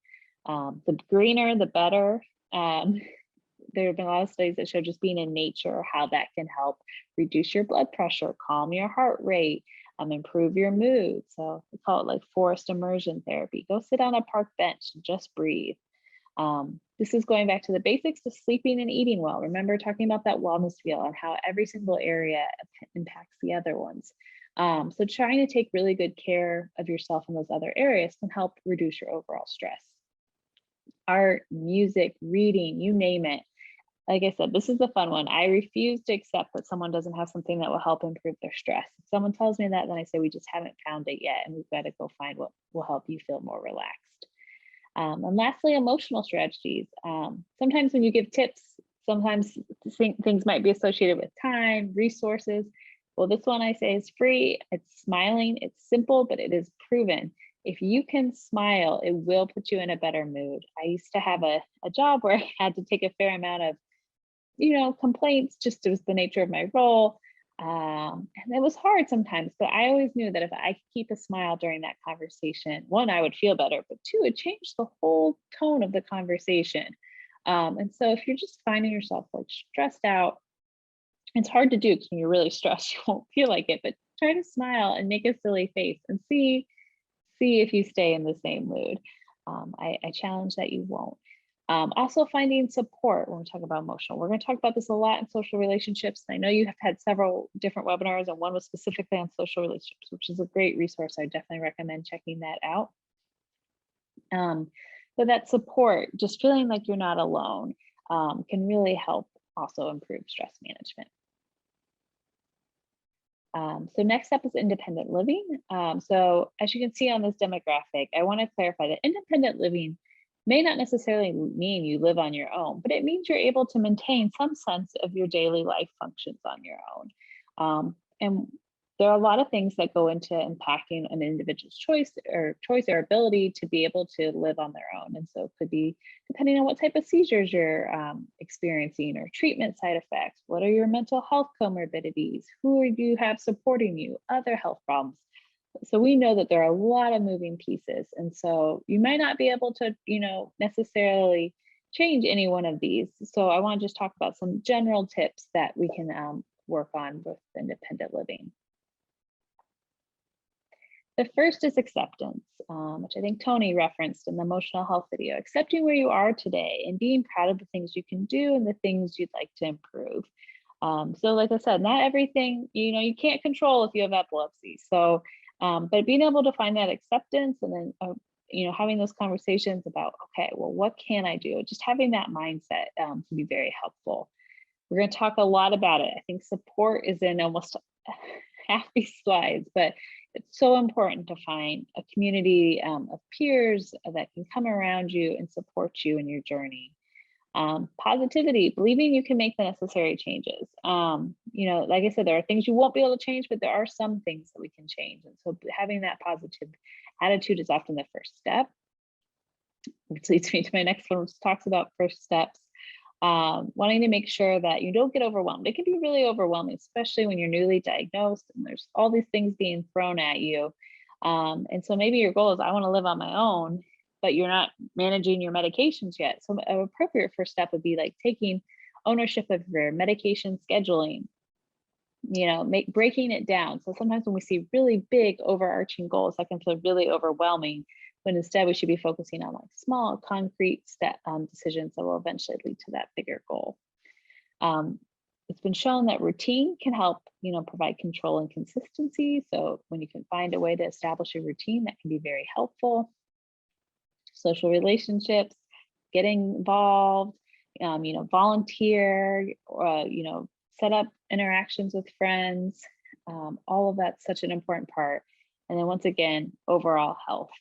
the greener, the better. There have been a lot of studies that show just being in nature, how that can help reduce your blood pressure, calm your heart rate, improve your mood. So we call it like forest immersion therapy. Go sit on a park bench and just breathe. This is going back to the basics of sleeping and eating well. Remember talking about that wellness wheel and how every single area impacts the other ones. So trying to take really good care of yourself in those other areas can help reduce your overall stress. Art, music, reading, you name it. Like I said, this is the fun one. I refuse to accept that someone doesn't have something that will help improve their stress. If someone tells me that, then I say we just haven't found it yet, and we've got to go find what will help you feel more relaxed. And lastly, emotional strategies. Sometimes when you give tips, sometimes things might be associated with time, resources. Well, this one I say is free, it's smiling, it's simple, but it is proven. If you can smile, it will put you in a better mood. I used to have a job where I had to take a fair amount of, complaints, just it was the nature of my role. And it was hard sometimes, but I always knew that if I could keep a smile during that conversation, one, I would feel better, but two, it changed the whole tone of the conversation. And so if you're just finding yourself like stressed out, it's hard to do because when you're really stressed, you won't feel like it, but try to smile and make a silly face and see if you stay in the same mood. I challenge that you won't. Also finding support when we talk about emotional. We're going to talk about this a lot in social relationships. I know you have had several different webinars, and one was specifically on social relationships, which is a great resource. I definitely recommend checking that out. But that support, just feeling like you're not alone, can really help also improve stress management. So next up is independent living. So as you can see on this demographic, I want to clarify that independent living may not necessarily mean you live on your own, but it means you're able to maintain some sense of your daily life functions on your own. And there are a lot of things that go into impacting an individual's choice or ability to be able to live on their own. And so it could be depending on what type of seizures you're experiencing or treatment side effects. What are your mental health comorbidities? Who do you have supporting you? Other health problems. So we know that there are a lot of moving pieces. And so you might not be able to, necessarily change any one of these. So I want to just talk about some general tips that we can work on with independent living. The first is acceptance, which I think Tony referenced in the emotional health video. Accepting where you are today and being proud of the things you can do and the things you'd like to improve. So like I said, not everything, you can't control if you have epilepsy. So, but being able to find that acceptance and then, having those conversations about, okay, well, what can I do? Just having that mindset can be very helpful. We're going to talk a lot about it. I think support is in almost half these slides, but it's so important to find a community of peers that can come around you and support you in your journey. Positivity, believing you can make the necessary changes. You know, like I said, there are things you won't be able to change, but there are some things that we can change. And so having that positive attitude is often the first step, which leads me to my next one, which talks about first steps. Wanting to make sure that you don't get overwhelmed. It can be really overwhelming, especially when you're newly diagnosed and there's all these things being thrown at you. And so maybe your goal is, I want to live on my own, but you're not managing your medications yet. So an appropriate first step would be like taking ownership of your medication scheduling, you know, breaking it down. So sometimes when we see really big overarching goals, that can feel really overwhelming, when instead we should be focusing on like small, concrete step decisions that will eventually lead to that bigger goal. It's been shown that routine can help, you know, provide control and consistency. So when you can find a way to establish a routine, that can be very helpful. Social relationships, getting involved, you know, volunteer, you know, set up interactions with friends. All of that's such an important part. And then once again, overall health.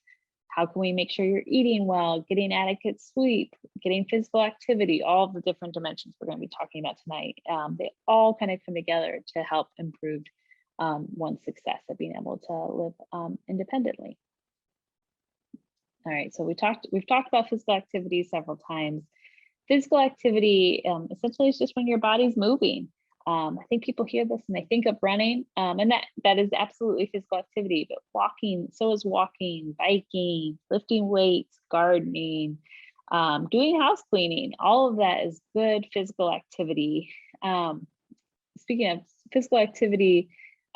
How can we make sure you're eating well, getting adequate sleep, getting physical activity, all of the different dimensions we're going to be talking about tonight. They all kind of come together to help improve one's success at being able to live independently. All right, so we've talked about physical activity several times. Physical activity essentially is just when your body's moving. I think people hear this and they think of running, and that is absolutely physical activity, but walking, so is walking, biking, lifting weights, gardening, doing house cleaning, all of that is good physical activity. Speaking of physical activity,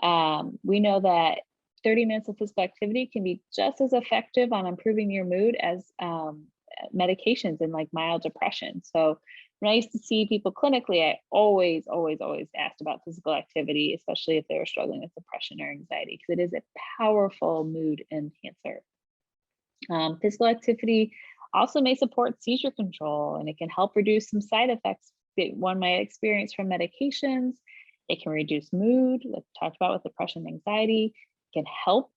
we know that 30 minutes of physical activity can be just as effective on improving your mood as medications in like mild depression. So when I used to see people clinically, I always asked about physical activity, especially if they were struggling with depression or anxiety, because it is a powerful mood enhancer. Physical activity also may support seizure control, and it can help reduce some side effects that one might experience from medications. It can reduce mood, like we talked about with depression and anxiety. It can help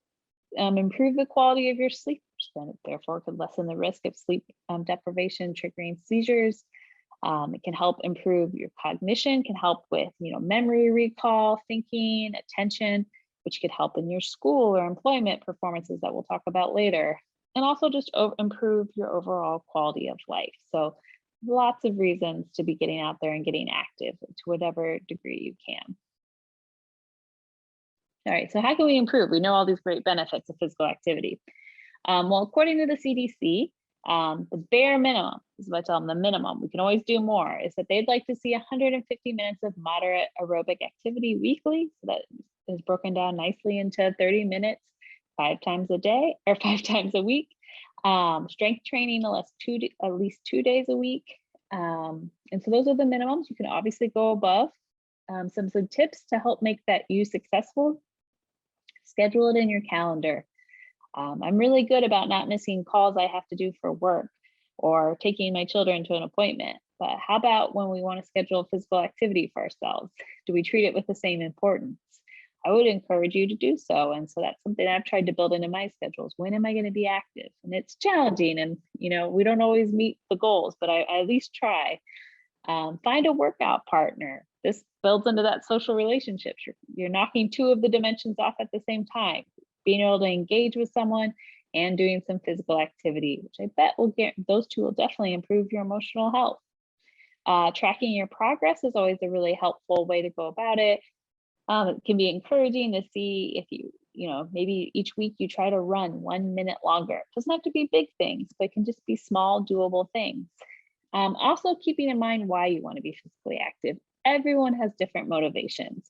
improve the quality of your sleep, which then therefore could lessen the risk of sleep deprivation triggering seizures. It can help improve your cognition, can help with, you know, memory recall, thinking, attention, which could help in your school or employment performances that we'll talk about later, and also just improve your overall quality of life. So lots of reasons to be getting out there and getting active to whatever degree you can. All right, so how can we improve? We know all these great benefits of physical activity. Well, according to the CDC, the bare minimum is what I tell them, the minimum, we can always do more, is that they'd like to see 150 minutes of moderate aerobic activity weekly. So that is broken down nicely into 30 minutes, 5 times a day or 5 times a week. Strength training at least 2 days a week. And so those are the minimums. You can obviously go above. Some tips to help make that you successful: schedule it in your calendar. I'm really good about not missing calls I have to do for work or taking my children to an appointment. But how about when we want to schedule physical activity for ourselves? Do we treat it with the same importance? I would encourage you to do so. And so that's something I've tried to build into my schedules. When am I going to be active? And it's challenging, and you know, we don't always meet the goals, but I at least try. Find a workout partner. This builds into that social relationships. You're knocking 2 of the dimensions off at the same time. Being able to engage with someone and doing some physical activity, which I bet will get, those 2 will definitely improve your emotional health. Tracking your progress is always a really helpful way to go about it. It can be encouraging to see if you know, maybe each week you try to run 1 minute longer. It doesn't have to be big things, but it can just be small, doable things. Also keeping in mind why you want to be physically active. Everyone has different motivations.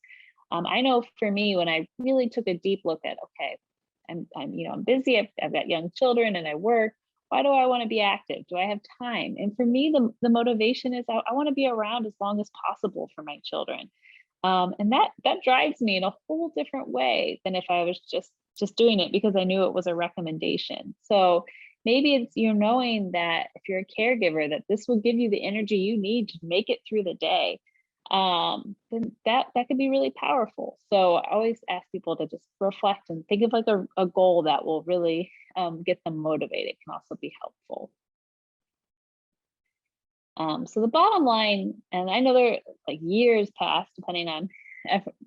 I know for me, when I really took a deep look at, okay, I'm busy, I've got young children and I work. Why do I want to be active? Do I have time? And for me, the motivation is I want to be around as long as possible for my children. And that drives me in a whole different way than if I was just doing it because I knew it was a recommendation. So maybe it's you're knowing that if you're a caregiver, that this will give you the energy you need to make it through the day. Then that could be really powerful. So I always ask people to just reflect and think of like a goal that will really get them motivated. Can also be helpful. So the bottom line, and I know there like years past, depending on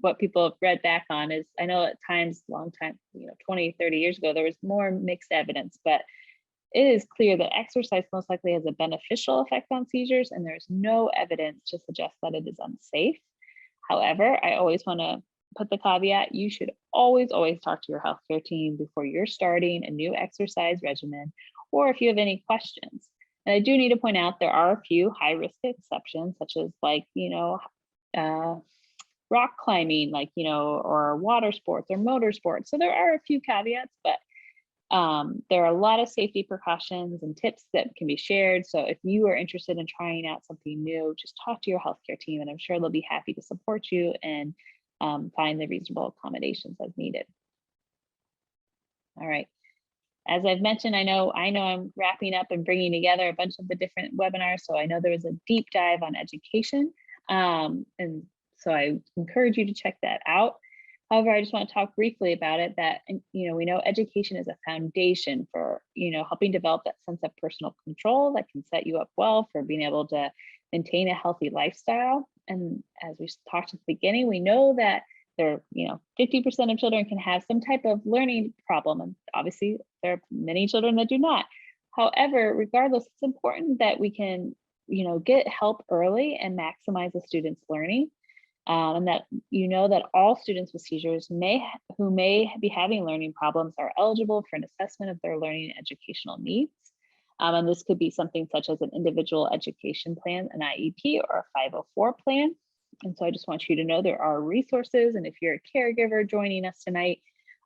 what people have read back on, is I know at times, long time, 20, 30 years ago, there was more mixed evidence, but it is clear that exercise most likely has a beneficial effect on seizures, and there's no evidence to suggest that it is unsafe. However, I always want to put the caveat, you should always talk to your healthcare team before you're starting a new exercise regimen, or if you have any questions. And I do need to point out there are a few high risk exceptions, such as like, rock climbing, like, or water sports or motor sports. So there are a few caveats, but there are a lot of safety precautions and tips that can be shared. So if you are interested in trying out something new, just talk to your healthcare team, and I'm sure they'll be happy to support you and find the reasonable accommodations as needed. All right. As I've mentioned, I know I'm wrapping up and bringing together a bunch of the different webinars. So I know there was a deep dive on education. And so I encourage you to check that out. However, I just want to talk briefly about it that, we know education is a foundation for, helping develop that sense of personal control that can set you up well for being able to maintain a healthy lifestyle. And as we talked at the beginning, we know that 50% of children can have some type of learning problem. And obviously there are many children that do not. However, regardless, it's important that we can, get help early and maximize a student's learning. And that that all students with seizures who may be having learning problems are eligible for an assessment of their learning and educational needs. And this could be something such as an individual education plan, an IEP, or a 504 plan. And so I just want you to know there are resources. And if you're a caregiver joining us tonight,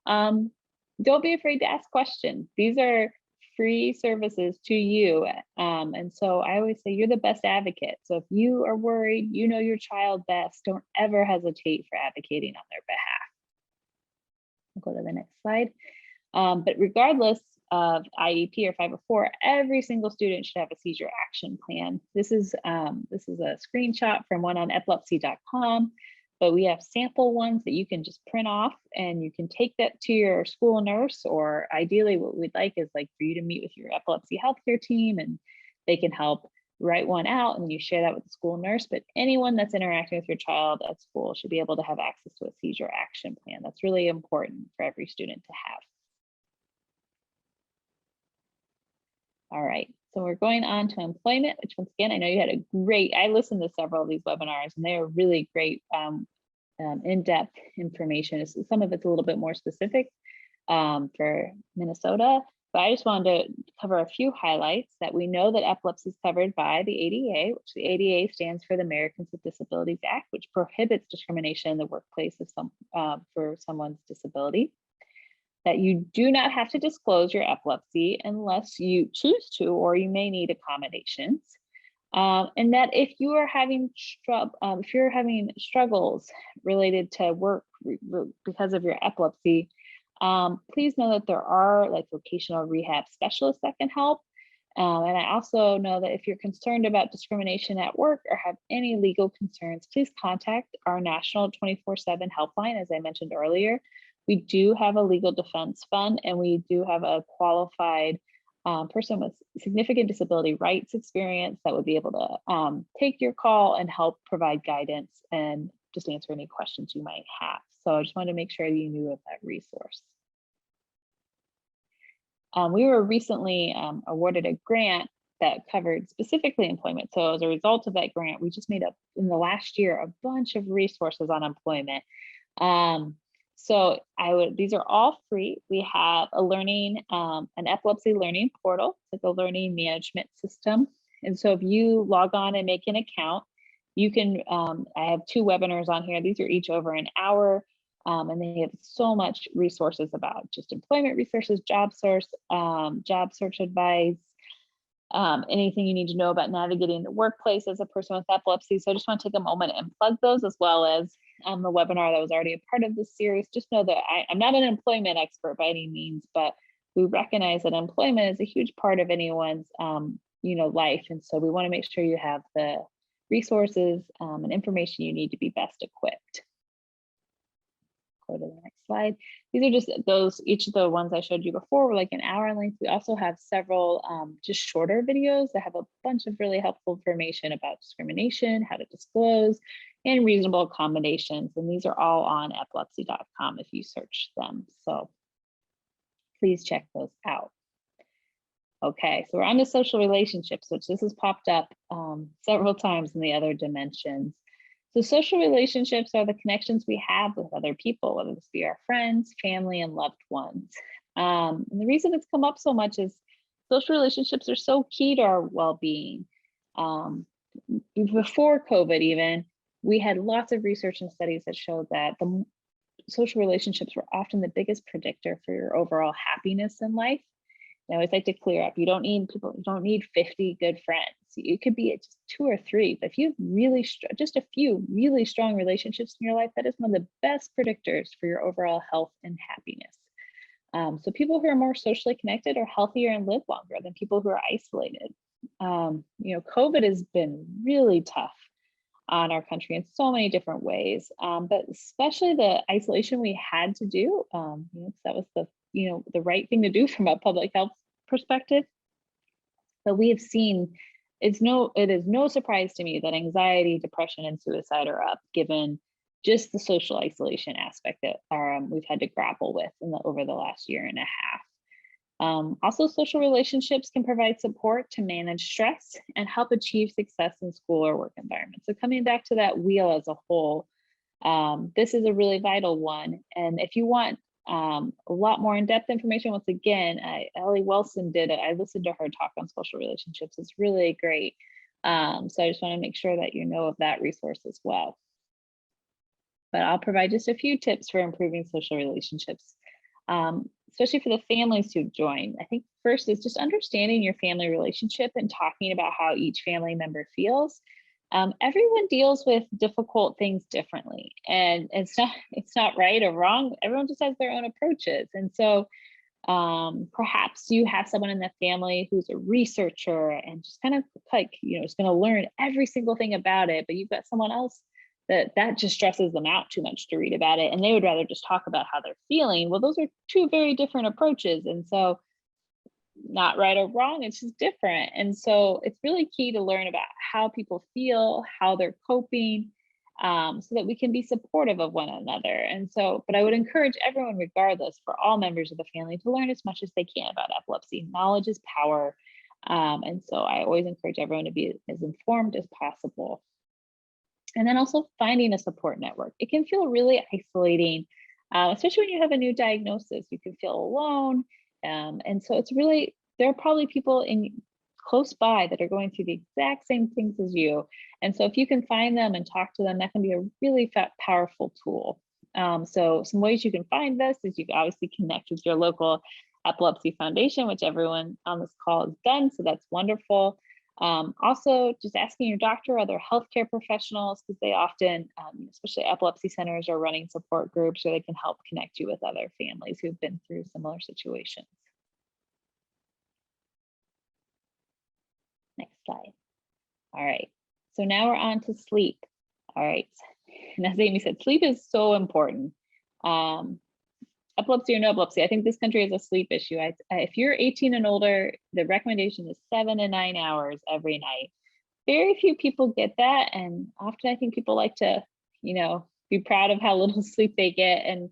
don't be afraid to ask questions. These are free services to you. And so I always say you're the best advocate. So if you are worried, your child best, don't ever hesitate for advocating on their behalf. We'll go to the next slide. But regardless of IEP or 504, every single student should have a seizure action plan. This is a screenshot from one on epilepsy.com, but we have sample ones that you can just print off, and you can take that to your school nurse, or ideally what we'd like is like for you to meet with your epilepsy healthcare team, and they can help write one out, and then you share that with the school nurse. But anyone that's interacting with your child at school should be able to have access to a seizure action plan. That's really important for every student to have. All right, so we're going on to employment, which once again, I know you had I listened to several of these webinars, and they are really great in-depth information. Some of it's a little bit more specific for Minnesota, but I just wanted to cover a few highlights. That we know that epilepsy is covered by the ADA, which the ADA stands for the Americans with Disabilities Act, which prohibits discrimination in the workplace for someone's disability. That you do not have to disclose your epilepsy unless you choose to, or you may need accommodations. And that if you are having struggles related to work because of your epilepsy, please know that there are like vocational rehab specialists that can help. And I also know that if you're concerned about discrimination at work or have any legal concerns, please contact our national 24/7 helpline. As I mentioned earlier, we do have a legal defense fund, and we do have a qualified person with significant disability rights experience that would be able to take your call and help provide guidance and just answer any questions you might have. So I just wanted to make sure you knew of that resource. We were recently awarded a grant that covered specifically employment. So as a result of that grant, we just made up in the last year a bunch of resources on employment. So these are all free. We have a an epilepsy learning portal, it's like a learning management system. And so if you log on and make an account, you can, I have 2 webinars on here. These are each over an hour. And they have so much resources about just employment resources, job search advice, anything you need to know about navigating the workplace as a person with epilepsy. So I just want to take a moment and plug those, as well as the webinar that was already a part of this series. Just know that I'm not an employment expert by any means, but we recognize that employment is a huge part of anyone's life. And so we want to make sure you have the resources and information you need to be best equipped. go to the next slide. These are just those, each of the ones I showed you before were like an hour in length. We also have several just shorter videos that have a bunch of really helpful information about discrimination, how to disclose, and reasonable accommodations. And these are all on epilepsy.com if you search them. So please check those out. Okay, so we're on to social relationships, which this has popped up several times in the other dimensions. So social relationships are the connections we have with other people, whether this be our friends, family, and loved ones. And the reason it's come up so much is social relationships are so key to our well-being. Before COVID even, we had lots of research and studies that showed that the social relationships were often the biggest predictor for your overall happiness in life. I always like to clear up, you don't need 50 good friends. It could be just 2 or 3, but if you have really just a few really strong relationships in your life, that is one of the best predictors for your overall health and happiness. So people who are more socially connected are healthier and live longer than people who are isolated. COVID has been really tough on our country in so many different ways, but especially the isolation we had to do, that was the right thing to do from a public health perspective. But we have seen, it is no surprise to me that anxiety, depression, and suicide are up, given just the social isolation aspect that we've had to grapple with over the last year and a half. Also, social relationships can provide support to manage stress and help achieve success in school or work environment. So coming back to that wheel as a whole, this is a really vital one. And if you want a lot more in-depth information, once again, Ellie Wilson I listened to her talk on social relationships. It's really great. So I just want to make sure that you know of that resource as well. But I'll provide just a few tips for improving social relationships, especially for the families who join. I think first is just understanding your family relationship and talking about how each family member feels. Everyone deals with difficult things differently, and it's not right or wrong. Everyone just has their own approaches. And so perhaps you have someone in the family who's a researcher and just kind of like, is going to learn every single thing about it, but you've got someone else that just stresses them out too much to read about it, and they would rather just talk about how they're feeling. Well, those are two very different approaches. And so not right or wrong, it's just different. And so it's really key to learn about how people feel, how they're coping, so that we can be supportive of one another. And so, but I would encourage everyone, regardless, for all members of the family, to learn as much as they can about epilepsy. Knowledge is power. And so I always encourage everyone to be as informed as possible. And then also finding a support network. It can feel really isolating, especially when you have a new diagnosis. You can feel alone. And so it's really, there are probably people close by that are going through the exact same things as you. And so if you can find them and talk to them, that can be a really powerful tool. So some ways you can find this is you can obviously connect with your local epilepsy foundation, which everyone on this call has done. So that's wonderful. Also, just asking your doctor or other healthcare professionals, because they often, especially epilepsy centers, are running support groups where they can help connect you with other families who've been through similar situations. Next slide. All right, so now we're on to sleep. All right, and as Amy said, sleep is so important. Epilepsy or no epilepsy, I think this country has a sleep issue. If you're 18 and older, the recommendation is 7 to 9 hours every night. Very few people get that, and often I think people like to, be proud of how little sleep they get. And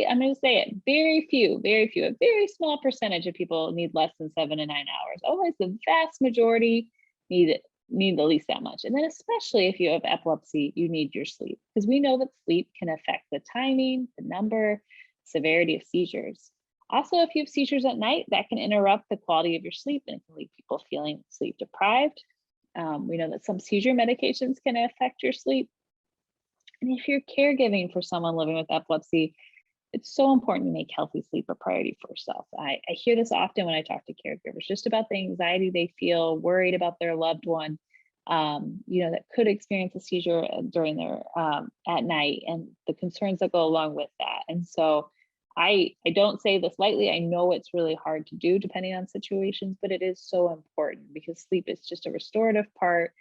I'm going to say it, very few, a very small percentage of people need less than 7 to 9 hours. Otherwise, the vast majority need at least that much. And then especially if you have epilepsy, you need your sleep, because we know that sleep can affect the timing, the number, severity of seizures. Also, if you have seizures at night, that can interrupt the quality of your sleep and it can leave people feeling sleep deprived. We know that some seizure medications can affect your sleep. And if you're caregiving for someone living with epilepsy, it's so important to make healthy sleep a priority for yourself. I hear this often when I talk to caregivers, just about the anxiety they feel, worried about their loved one, that could experience a seizure during their at night, and the concerns that go along with that. And so I don't say this lightly. I know it's really hard to do depending on situations, but it is so important because sleep is just a restorative part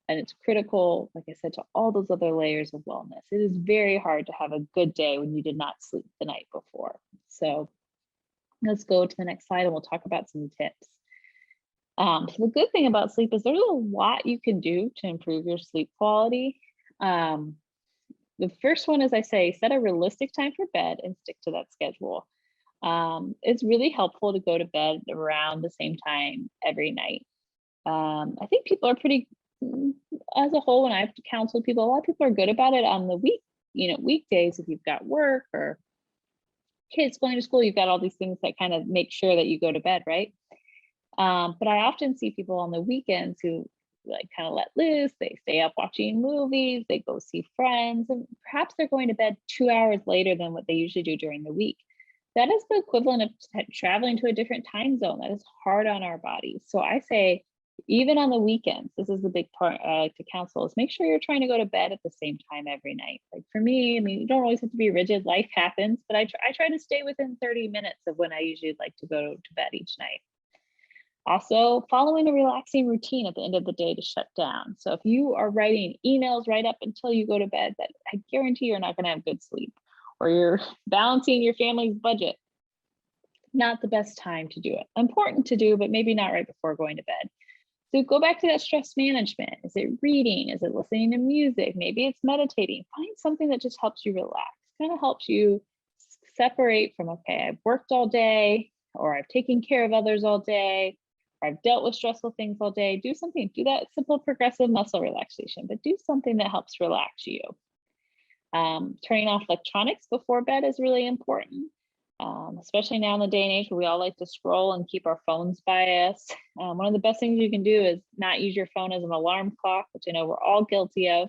And it's critical, like I said, to all those other layers of wellness. It is very hard to have a good day when you did not sleep the night before. So let's go to the next slide and we'll talk about some tips. So the good thing about sleep is there's a lot you can do to improve your sleep quality. The first one, as I say, set a realistic time for bed and stick to that schedule. It's really helpful to go to bed around the same time every night. I think people are pretty, as a whole, when I've counseled people, a lot of people are good about it on the weekdays. If you've got work or kids going to school, you've got all these things that kind of make sure that you go to bed, right? But I often see people on the weekends who like kind of let loose. They stay up watching movies, they go see friends, and perhaps they're going to bed 2 hours later than what they usually do during the week. That is the equivalent of traveling to a different time zone. That is hard on our bodies. So I say, even on the weekends, this is the big part I like to counsel, is make sure you're trying to go to bed at the same time every night. Like for me, I mean, you don't always have to be rigid, life happens, but I try to stay within 30 minutes of when I usually like to go to bed each night. Also, following a relaxing routine at the end of the day to shut down. So if you are writing emails right up until you go to bed, that I guarantee you're not going to have good sleep, or you're balancing your family's budget. Not the best time to do it. Important to do, but maybe not right before going to bed. So go back to that stress management. Is it reading? Is it listening to music? Maybe it's meditating. Find something that just helps you relax, kind of helps you separate from, okay, I've worked all day, or I've taken care of others all day, or I've dealt with stressful things all day. Do something, do that simple progressive muscle relaxation, but do something that helps relax you. Turning off electronics before bed is really important. Especially now in the day and age where we all like to scroll and keep our phones by us. One of the best things you can do is not use your phone as an alarm clock, which I know we're all guilty of,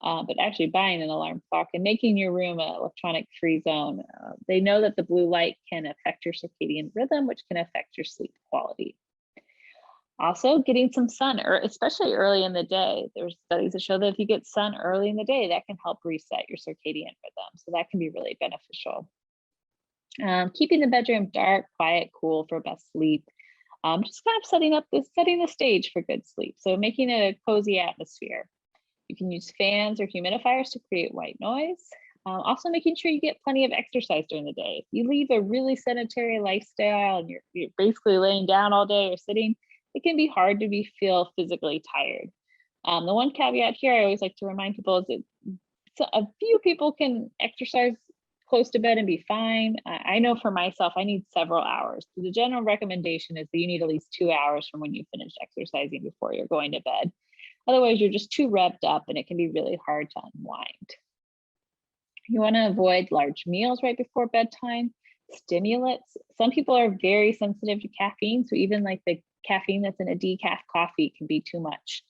but actually buying an alarm clock and making your room an electronic free zone. They know that the blue light can affect your circadian rhythm, which can affect your sleep quality. Also, getting some sun, or especially early in the day. There's studies that show that if you get sun early in the day, that can help reset your circadian rhythm. So that can be really beneficial. Keeping the bedroom dark, quiet, cool for best sleep. Just kind of setting the stage for good sleep. So making it a cozy atmosphere. You can use fans or humidifiers to create white noise. Also making sure you get plenty of exercise during the day. If you lead a really sedentary lifestyle and you're basically laying down all day or sitting, it can be hard to feel physically tired. The one caveat here I always like to remind people is that a few people can exercise close to bed and be fine. I know for myself, I need several hours. So the general recommendation is that you need at least 2 hours from when you finish exercising before you're going to bed. Otherwise, you're just too revved up and it can be really hard to unwind. You want to avoid large meals right before bedtime. Stimulants. Some people are very sensitive to caffeine, so even like the caffeine that's in a decaf coffee can be too much.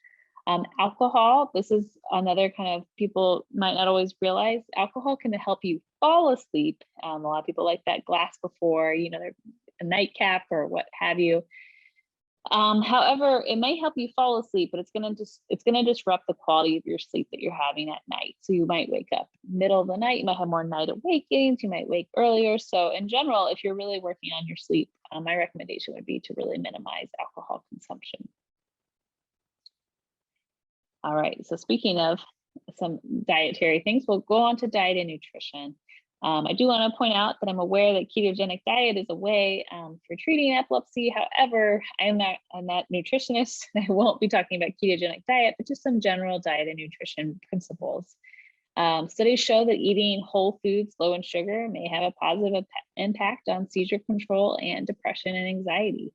Alcohol, this is another kind of, people might not always realize, alcohol can help you fall asleep. A lot of people like that glass before, a nightcap or what have you. However, it might help you fall asleep, but it's gonna disrupt the quality of your sleep that you're having at night. So you might wake up middle of the night, you might have more night awakings, you might wake earlier. So in general, if you're really working on your sleep, my recommendation would be to really minimize alcohol consumption. All right, so speaking of some dietary things, we'll go on to diet and nutrition. I do want to point out that I'm aware that ketogenic diet is a way for treating epilepsy. However, I'm not nutritionist. I won't be talking about ketogenic diet, but just some general diet and nutrition principles. Studies show that eating whole foods low in sugar may have a positive impact on seizure control and depression and anxiety.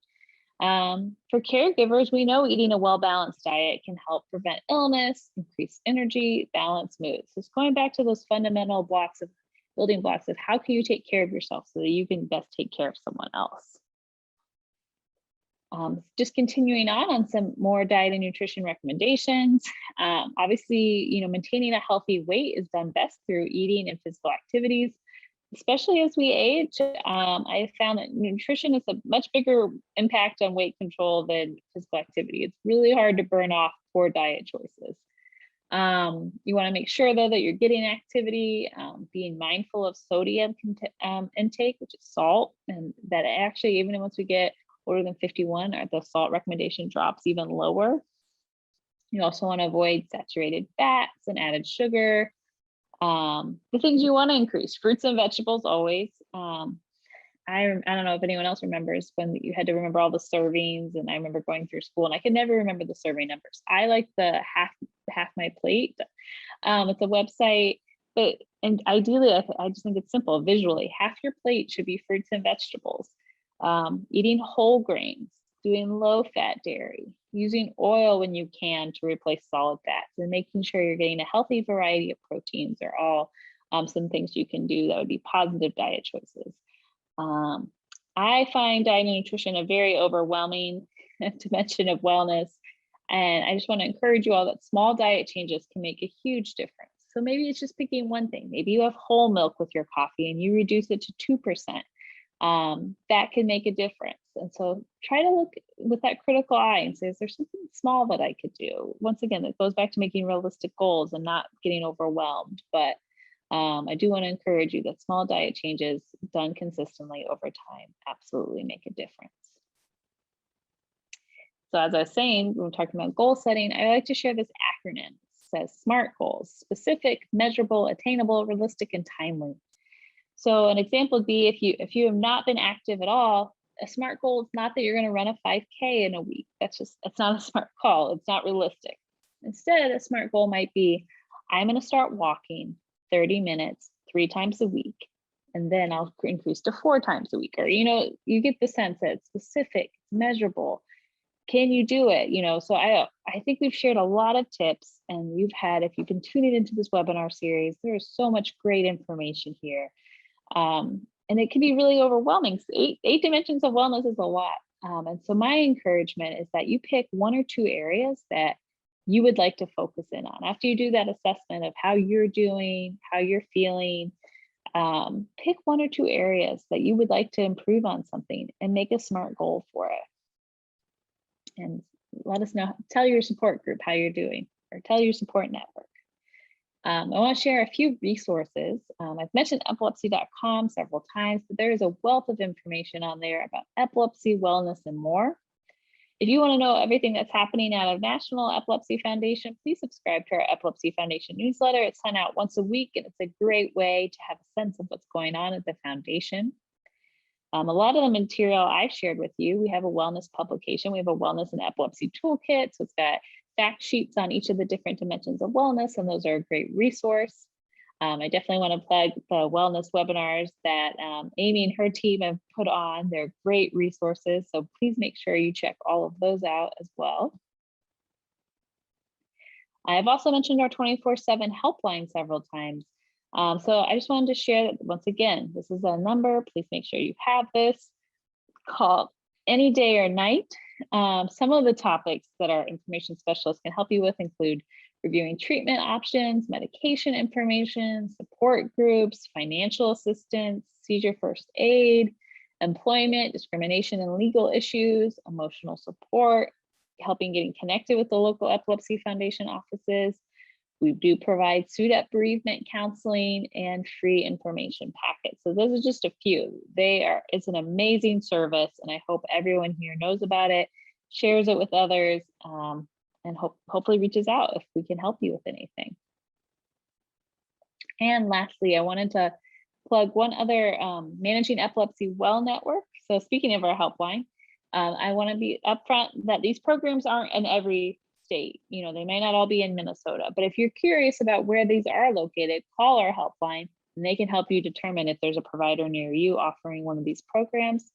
For caregivers, we know eating a well-balanced diet can help prevent illness, increase energy, balance mood. So it's going back to those fundamental building blocks of how can you take care of yourself so that you can best take care of someone else. Just continuing on some more diet and nutrition recommendations. Obviously, maintaining a healthy weight is done best through eating and physical activities. Especially as we age, I found that nutrition has a much bigger impact on weight control than physical activity. It's really hard to burn off poor diet choices. You want to make sure, though, that you're getting activity, being mindful of sodium intake, which is salt, and that actually, even once we get older than 51, the salt recommendation drops even lower. You also want to avoid saturated fats and added sugar. The things you want to increase, fruits and vegetables always. I don't know if anyone else remembers when you had to remember all the servings, and I remember going through school and I could never remember the serving numbers. I like the half my plate. It's a website, and ideally I just think it's simple visually. Half your plate should be fruits and vegetables. Eating whole grains, doing low fat dairy, using oil when you can to replace solid fats, and making sure you're getting a healthy variety of proteins are all some things you can do that would be positive diet choices. I find diet and nutrition a very overwhelming dimension of wellness. And I just want to encourage you all that small diet changes can make a huge difference. So maybe it's just picking one thing. Maybe you have whole milk with your coffee and you reduce it to 2%. That can make a difference. And so try to look with that critical eye and say, is there something small that I could do? Once again, it goes back to making realistic goals and not getting overwhelmed. But I do want to encourage you that small diet changes done consistently over time absolutely make a difference. So as I was saying, when we're talking about goal setting, I like to share this acronym. It says SMART goals: specific, measurable, attainable, realistic, and timely. So an example would be if you have not been active at all, a SMART goal is not that you're going to run a 5K in a week. It's not a SMART goal. It's not realistic. Instead, a SMART goal might be, I'm going to start walking 30 minutes 3 times a week, and then I'll increase to 4 times a week. Or, you get the sense that it's specific, it's measurable. Can you do it? So I think we've shared a lot of tips, and if you've been tuning into this webinar series, there is so much great information here. And it can be really overwhelming. 8 dimensions of wellness is a lot. And so my encouragement is that you pick 1 or 2 areas that you would like to focus in on. After you do that assessment of how you're doing, how you're feeling, pick 1 or 2 areas that you would like to improve on something and make a SMART goal for it. And let us know, tell your support group how you're doing, or tell your support network. I want to share a few resources. I've mentioned epilepsy.com several times, but there is a wealth of information on there about epilepsy, wellness, and more. If you want to know everything that's happening out of National Epilepsy Foundation, please subscribe to our Epilepsy Foundation newsletter. It's sent out once a week, and it's a great way to have a sense of what's going on at the foundation. A lot of the material I've shared with you, we have a wellness publication. We have a wellness and epilepsy toolkit. So it's got fact sheets on each of the different dimensions of wellness, and those are a great resource. I definitely want to plug the wellness webinars that Amy and her team have put on. They're great resources, so please make sure you check all of those out as well. I've also mentioned our 24/7 helpline several times. So I just wanted to share that once again, this is a number. Please make sure you have this. Call any day or night. Some of the topics that our information specialists can help you with include reviewing treatment options, medication information, support groups, financial assistance, seizure first aid, employment, discrimination and legal issues, emotional support, helping getting connected with the local Epilepsy Foundation offices. We do provide SUDEP bereavement counseling and free information packets. So those are just a few. It's an amazing service, and I hope everyone here knows about it, shares it with others, and hopefully reaches out if we can help you with anything. And lastly, I wanted to plug one other Managing Epilepsy Well Network. So speaking of our helpline, I want to be upfront that these programs aren't in every state. They may not all be in Minnesota, but if you're curious about where these are located, call our helpline and they can help you determine if there's a provider near you offering one of these programs.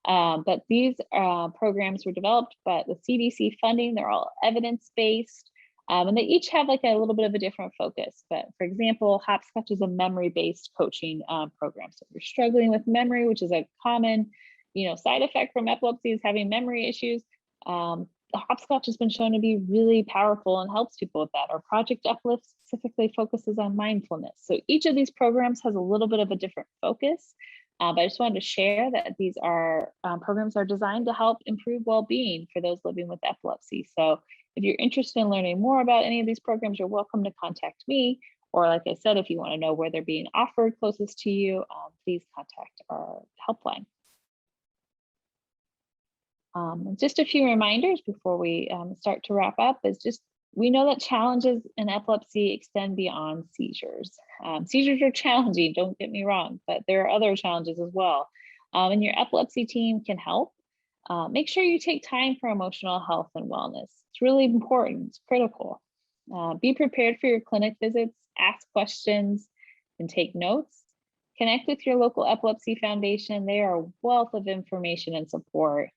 But these programs were developed by the CDC funding. They're all evidence-based, and they each have like a little bit of a different focus. But for example, Hopscotch is a memory-based coaching program. So if you're struggling with memory, which is a common side effect from epilepsy, is having memory issues, Hopscotch has been shown to be really powerful and helps people with that. Or Project Uplift specifically focuses on mindfulness. So each of these programs has a little bit of a different focus. But I just wanted to share that these programs are designed to help improve well-being for those living with epilepsy. So if you're interested in learning more about any of these programs, you're welcome to contact me. Or like I said, if you want to know where they're being offered closest to you, please contact our helpline. Just a few reminders before we start to wrap up is just We know that challenges in epilepsy extend beyond seizures. Seizures are challenging, don't get me wrong, but there are other challenges as well. And your epilepsy team can help. Make sure you take time for emotional health and wellness. It's really important, it's critical. Be prepared for your clinic visits, ask questions, and take notes. Connect with your local epilepsy foundation. They are a wealth of information and support.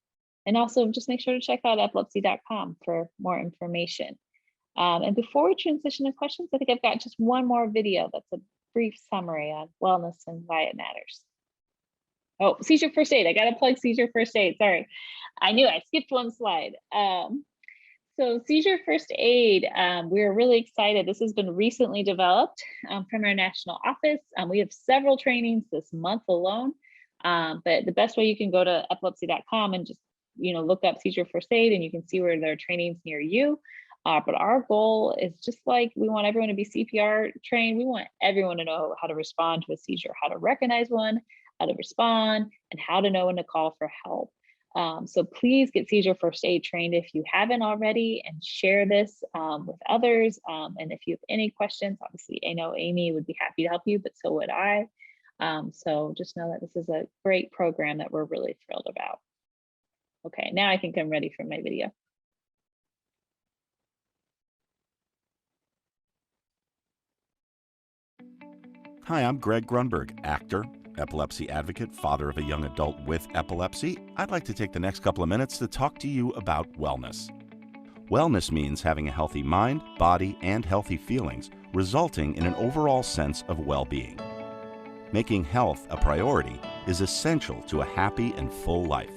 And also just make sure to check out epilepsy.com for more information. And before we transition to questions, I think I've got just one more video that's a brief summary on wellness and why it matters. Oh, seizure first aid. I got to plug seizure first aid. Sorry. I knew I skipped one slide. So seizure first aid, we're really excited. This has been recently developed from our national office. We have several trainings this month alone, but the best way, you can go to epilepsy.com and just look up seizure first aid, and you can see where there are trainings near you. But our goal is just like we want everyone to be CPR trained. We want everyone to know how to respond to a seizure, how to recognize one, how to respond, and how to know when to call for help. So please get seizure first aid trained if you haven't already, and share this with others. And if you have any questions, obviously I know Amy would be happy to help you, but so would I. So just know that this is a great program that we're really thrilled about. Okay, now I think I'm ready for my video. Hi, I'm Greg Grunberg, actor, epilepsy advocate, father of a young adult with epilepsy. I'd like to take the next couple of minutes to talk to you about wellness. Wellness means having a healthy mind, body, and healthy feelings, resulting in an overall sense of well-being. Making health a priority is essential to a happy and full life.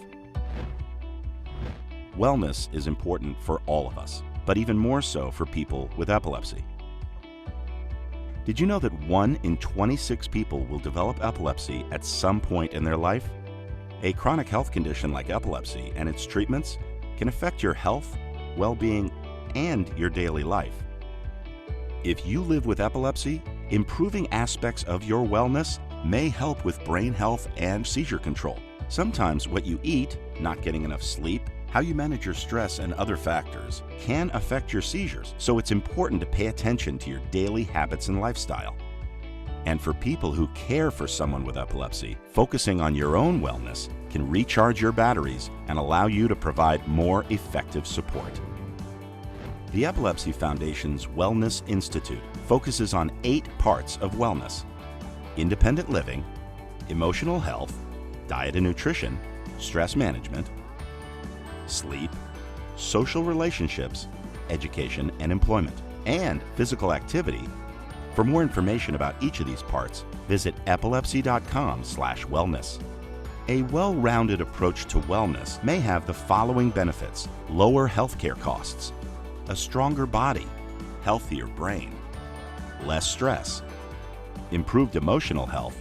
Wellness is important for all of us, but even more so for people with epilepsy. Did you know that 1 in 26 people will develop epilepsy at some point in their life? A chronic health condition like epilepsy and its treatments can affect your health, well-being, and your daily life. If you live with epilepsy, improving aspects of your wellness may help with brain health and seizure control. Sometimes what you eat, not getting enough sleep, how you manage your stress, and other factors can affect your seizures, so it's important to pay attention to your daily habits and lifestyle. And for people who care for someone with epilepsy, focusing on your own wellness can recharge your batteries and allow you to provide more effective support. The Epilepsy Foundation's Wellness Institute focuses on 8 parts of wellness: independent living, emotional health, diet and nutrition, stress management, sleep, social relationships, education and employment, and physical activity. For more information about each of these parts, visit epilepsy.com/wellness. A well-rounded approach to wellness may have the following benefits: lower healthcare costs, a stronger body, healthier brain, less stress, improved emotional health,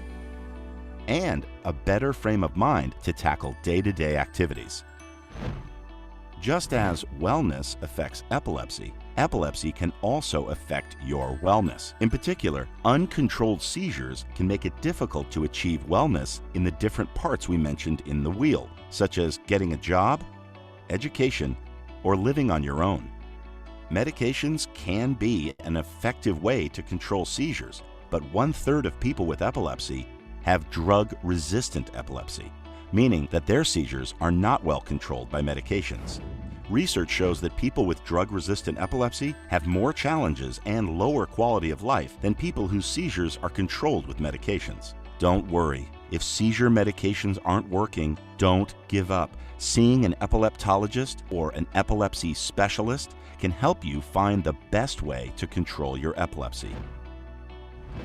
and a better frame of mind to tackle day-to-day activities. Just as wellness affects epilepsy, epilepsy can also affect your wellness. In particular, uncontrolled seizures can make it difficult to achieve wellness in the different parts we mentioned in the wheel, such as getting a job, education, or living on your own. Medications can be an effective way to control seizures, but 1/3 of people with epilepsy have drug-resistant epilepsy, meaning that their seizures are not well controlled by medications. Research shows that people with drug-resistant epilepsy have more challenges and lower quality of life than people whose seizures are controlled with medications. Don't worry. If seizure medications aren't working, don't give up. Seeing an epileptologist or an epilepsy specialist can help you find the best way to control your epilepsy.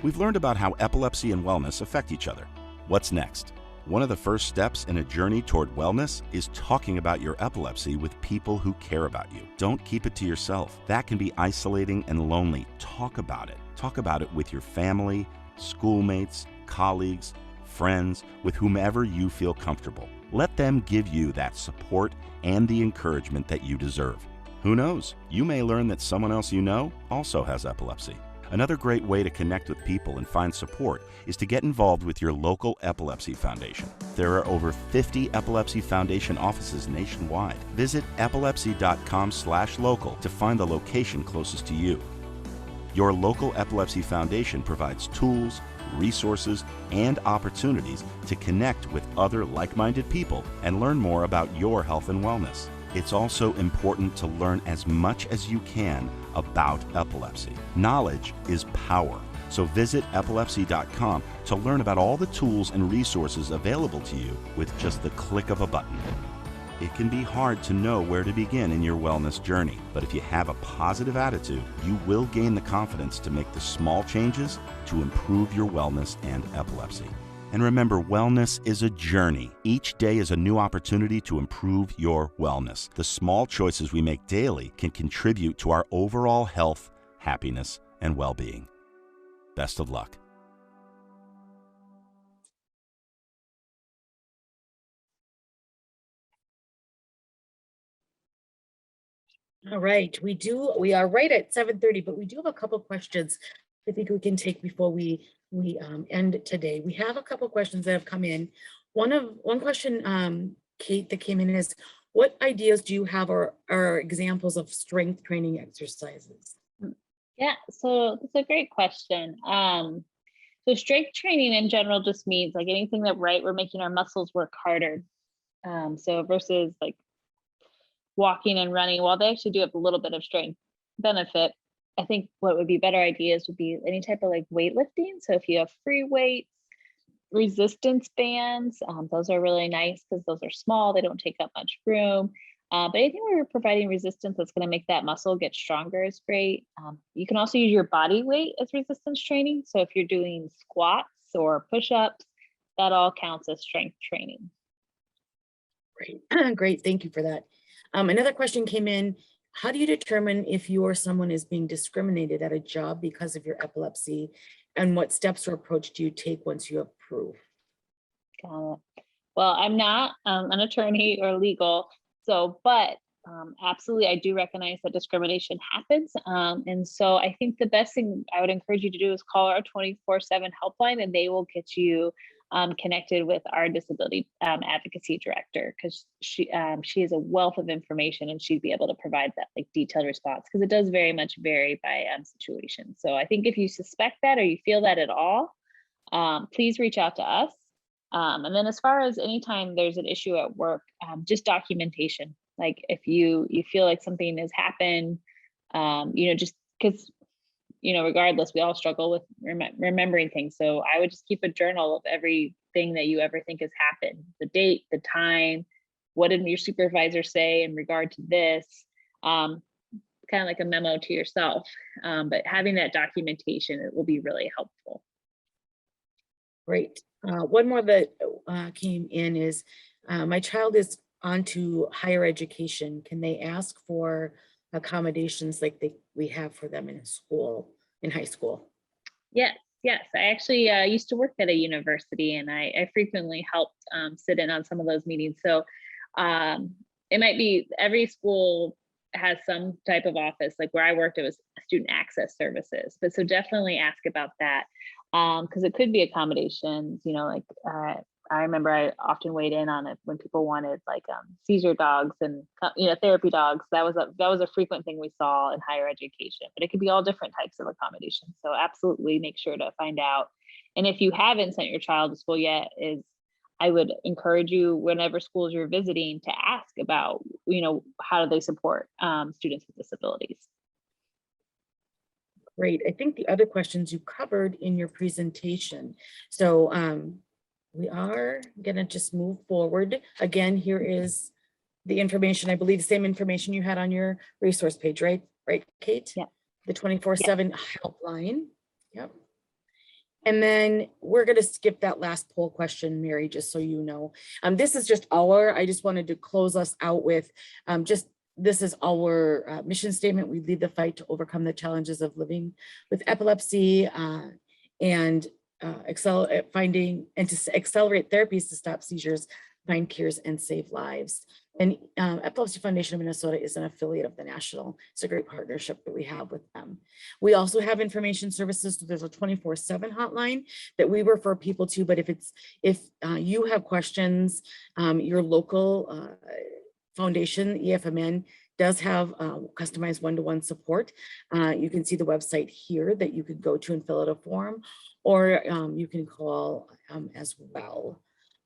We've learned about how epilepsy and wellness affect each other. What's next? One of the first steps in a journey toward wellness is talking about your epilepsy with people who care about you. Don't keep it to yourself. That can be isolating and lonely. Talk about it. Talk about it with your family, schoolmates, colleagues, friends, with whomever you feel comfortable. Let them give you that support and the encouragement that you deserve. Who knows? You may learn that someone else you know also has epilepsy. Another great way to connect with people and find support is to get involved with your local epilepsy foundation. There are over 50 Epilepsy Foundation offices nationwide. Visit epilepsy.com/local to find the location closest to you. Your local Epilepsy Foundation provides tools, resources, and opportunities to connect with other like-minded people and learn more about your health and wellness. It's also important to learn as much as you can about epilepsy. Knowledge is power. So visit epilepsy.com to learn about all the tools and resources available to you with just the click of a button. It can be hard to know where to begin in your wellness journey, but if you have a positive attitude, you will gain the confidence to make the small changes to improve your wellness and epilepsy. And remember, wellness is a journey. Each day is a new opportunity to improve your wellness. The small choices we make daily can contribute to our overall health, happiness, and well-being. Best of luck. All right, we are right at 7:30, but we do have a couple questions I think we can take before we end today. We have a couple questions that have come in. One question, Kate, that came in is, what ideas do you have or examples of strength training exercises? Yeah, so that's a great question. So strength training in general just means like anything that, right, we're making our muscles work harder. So versus like walking and running, while they actually do have a little bit of strength benefit, I think what would be better ideas would be any type of like weightlifting. So if you have free weights, resistance bands, those are really nice because those are small, they don't take up much room. But anything where you're providing resistance that's going to make that muscle get stronger is great. You can also use your body weight as resistance training. So if you're doing squats or push-ups, that all counts as strength training. Great, great, thank you for that. Another question came in. How do you determine if you or someone is being discriminated at a job because of your epilepsy? And what steps or approach do you take once you have proof? Got it. Well, I'm not an attorney or legal, but absolutely, I do recognize that discrimination happens. And so I think the best thing I would encourage you to do is call our 24/7 helpline, and they will get you connected with our disability advocacy director, because she has a wealth of information and she'd be able to provide that like detailed response, because it does very much vary by situation. So I think if you suspect that or you feel that at all, please reach out to us. And then as far as anytime there's an issue at work, just documentation. Like if you feel like something has happened, just because, regardless, we all struggle with remembering things. So I would just keep a journal of everything that you ever think has happened, the date, the time, what did your supervisor say in regard to this, kind of like a memo to yourself. But having that documentation, it will be really helpful. Great. One more that came in is, my child is on to higher education. Can they ask for accommodations like we have for them in high school? Yes. I actually used to work at a university, and I frequently helped sit in on some of those meetings. So it might be every school has some type of office. Like where I worked, it was student access services. But so definitely ask about that, because it could be accommodations. I remember I often weighed in on it when people wanted like seizure dogs and therapy dogs. That was a frequent thing we saw in higher education. But it could be all different types of accommodations. So absolutely make sure to find out. And if you haven't sent your child to school yet, I would encourage you, whenever schools you're visiting, to ask about how do they support students with disabilities. Great. I think the other questions you covered in your presentation. So we are going to just move forward. Again, here is the information, I believe the same information you had on your resource page, right? Right, Kate? Yeah. The 24/7 helpline. Yep. And then we're going to skip that last poll question, Mary, just so you know. This is just I just wanted to close us out with this is our mission statement. We lead the fight to overcome the challenges of living with epilepsy and finding and to accelerate therapies to stop seizures find cures, and save lives. And Epilepsy Foundation of Minnesota is an affiliate of the National. It's a great partnership that we have with them. We also have information services. So there's a 24/7 hotline that we refer people to, but if you have questions, your local foundation, EFMN, does have customized one-to-one support. You can see the website here that you could go to and fill out a form, or you can call as well.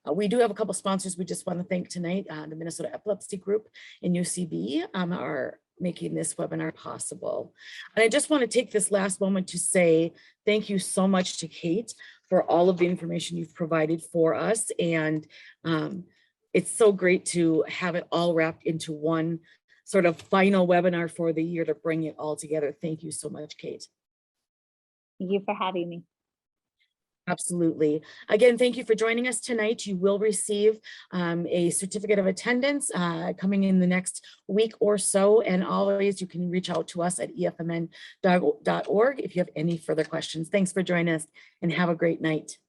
We do have a couple sponsors we just want to thank tonight. The Minnesota Epilepsy Group and UCB are making this webinar possible. And I just want to take this last moment to say thank you so much to Kate for all of the information you've provided for us. And it's so great to have it all wrapped into one sort of final webinar for the year to bring it all together. Thank you so much, Kate. Thank you for having me. Absolutely. Again, thank you for joining us tonight. You will receive a certificate of attendance coming in the next week or so. And always you can reach out to us at efmn.org if you have any further questions. Thanks for joining us and have a great night.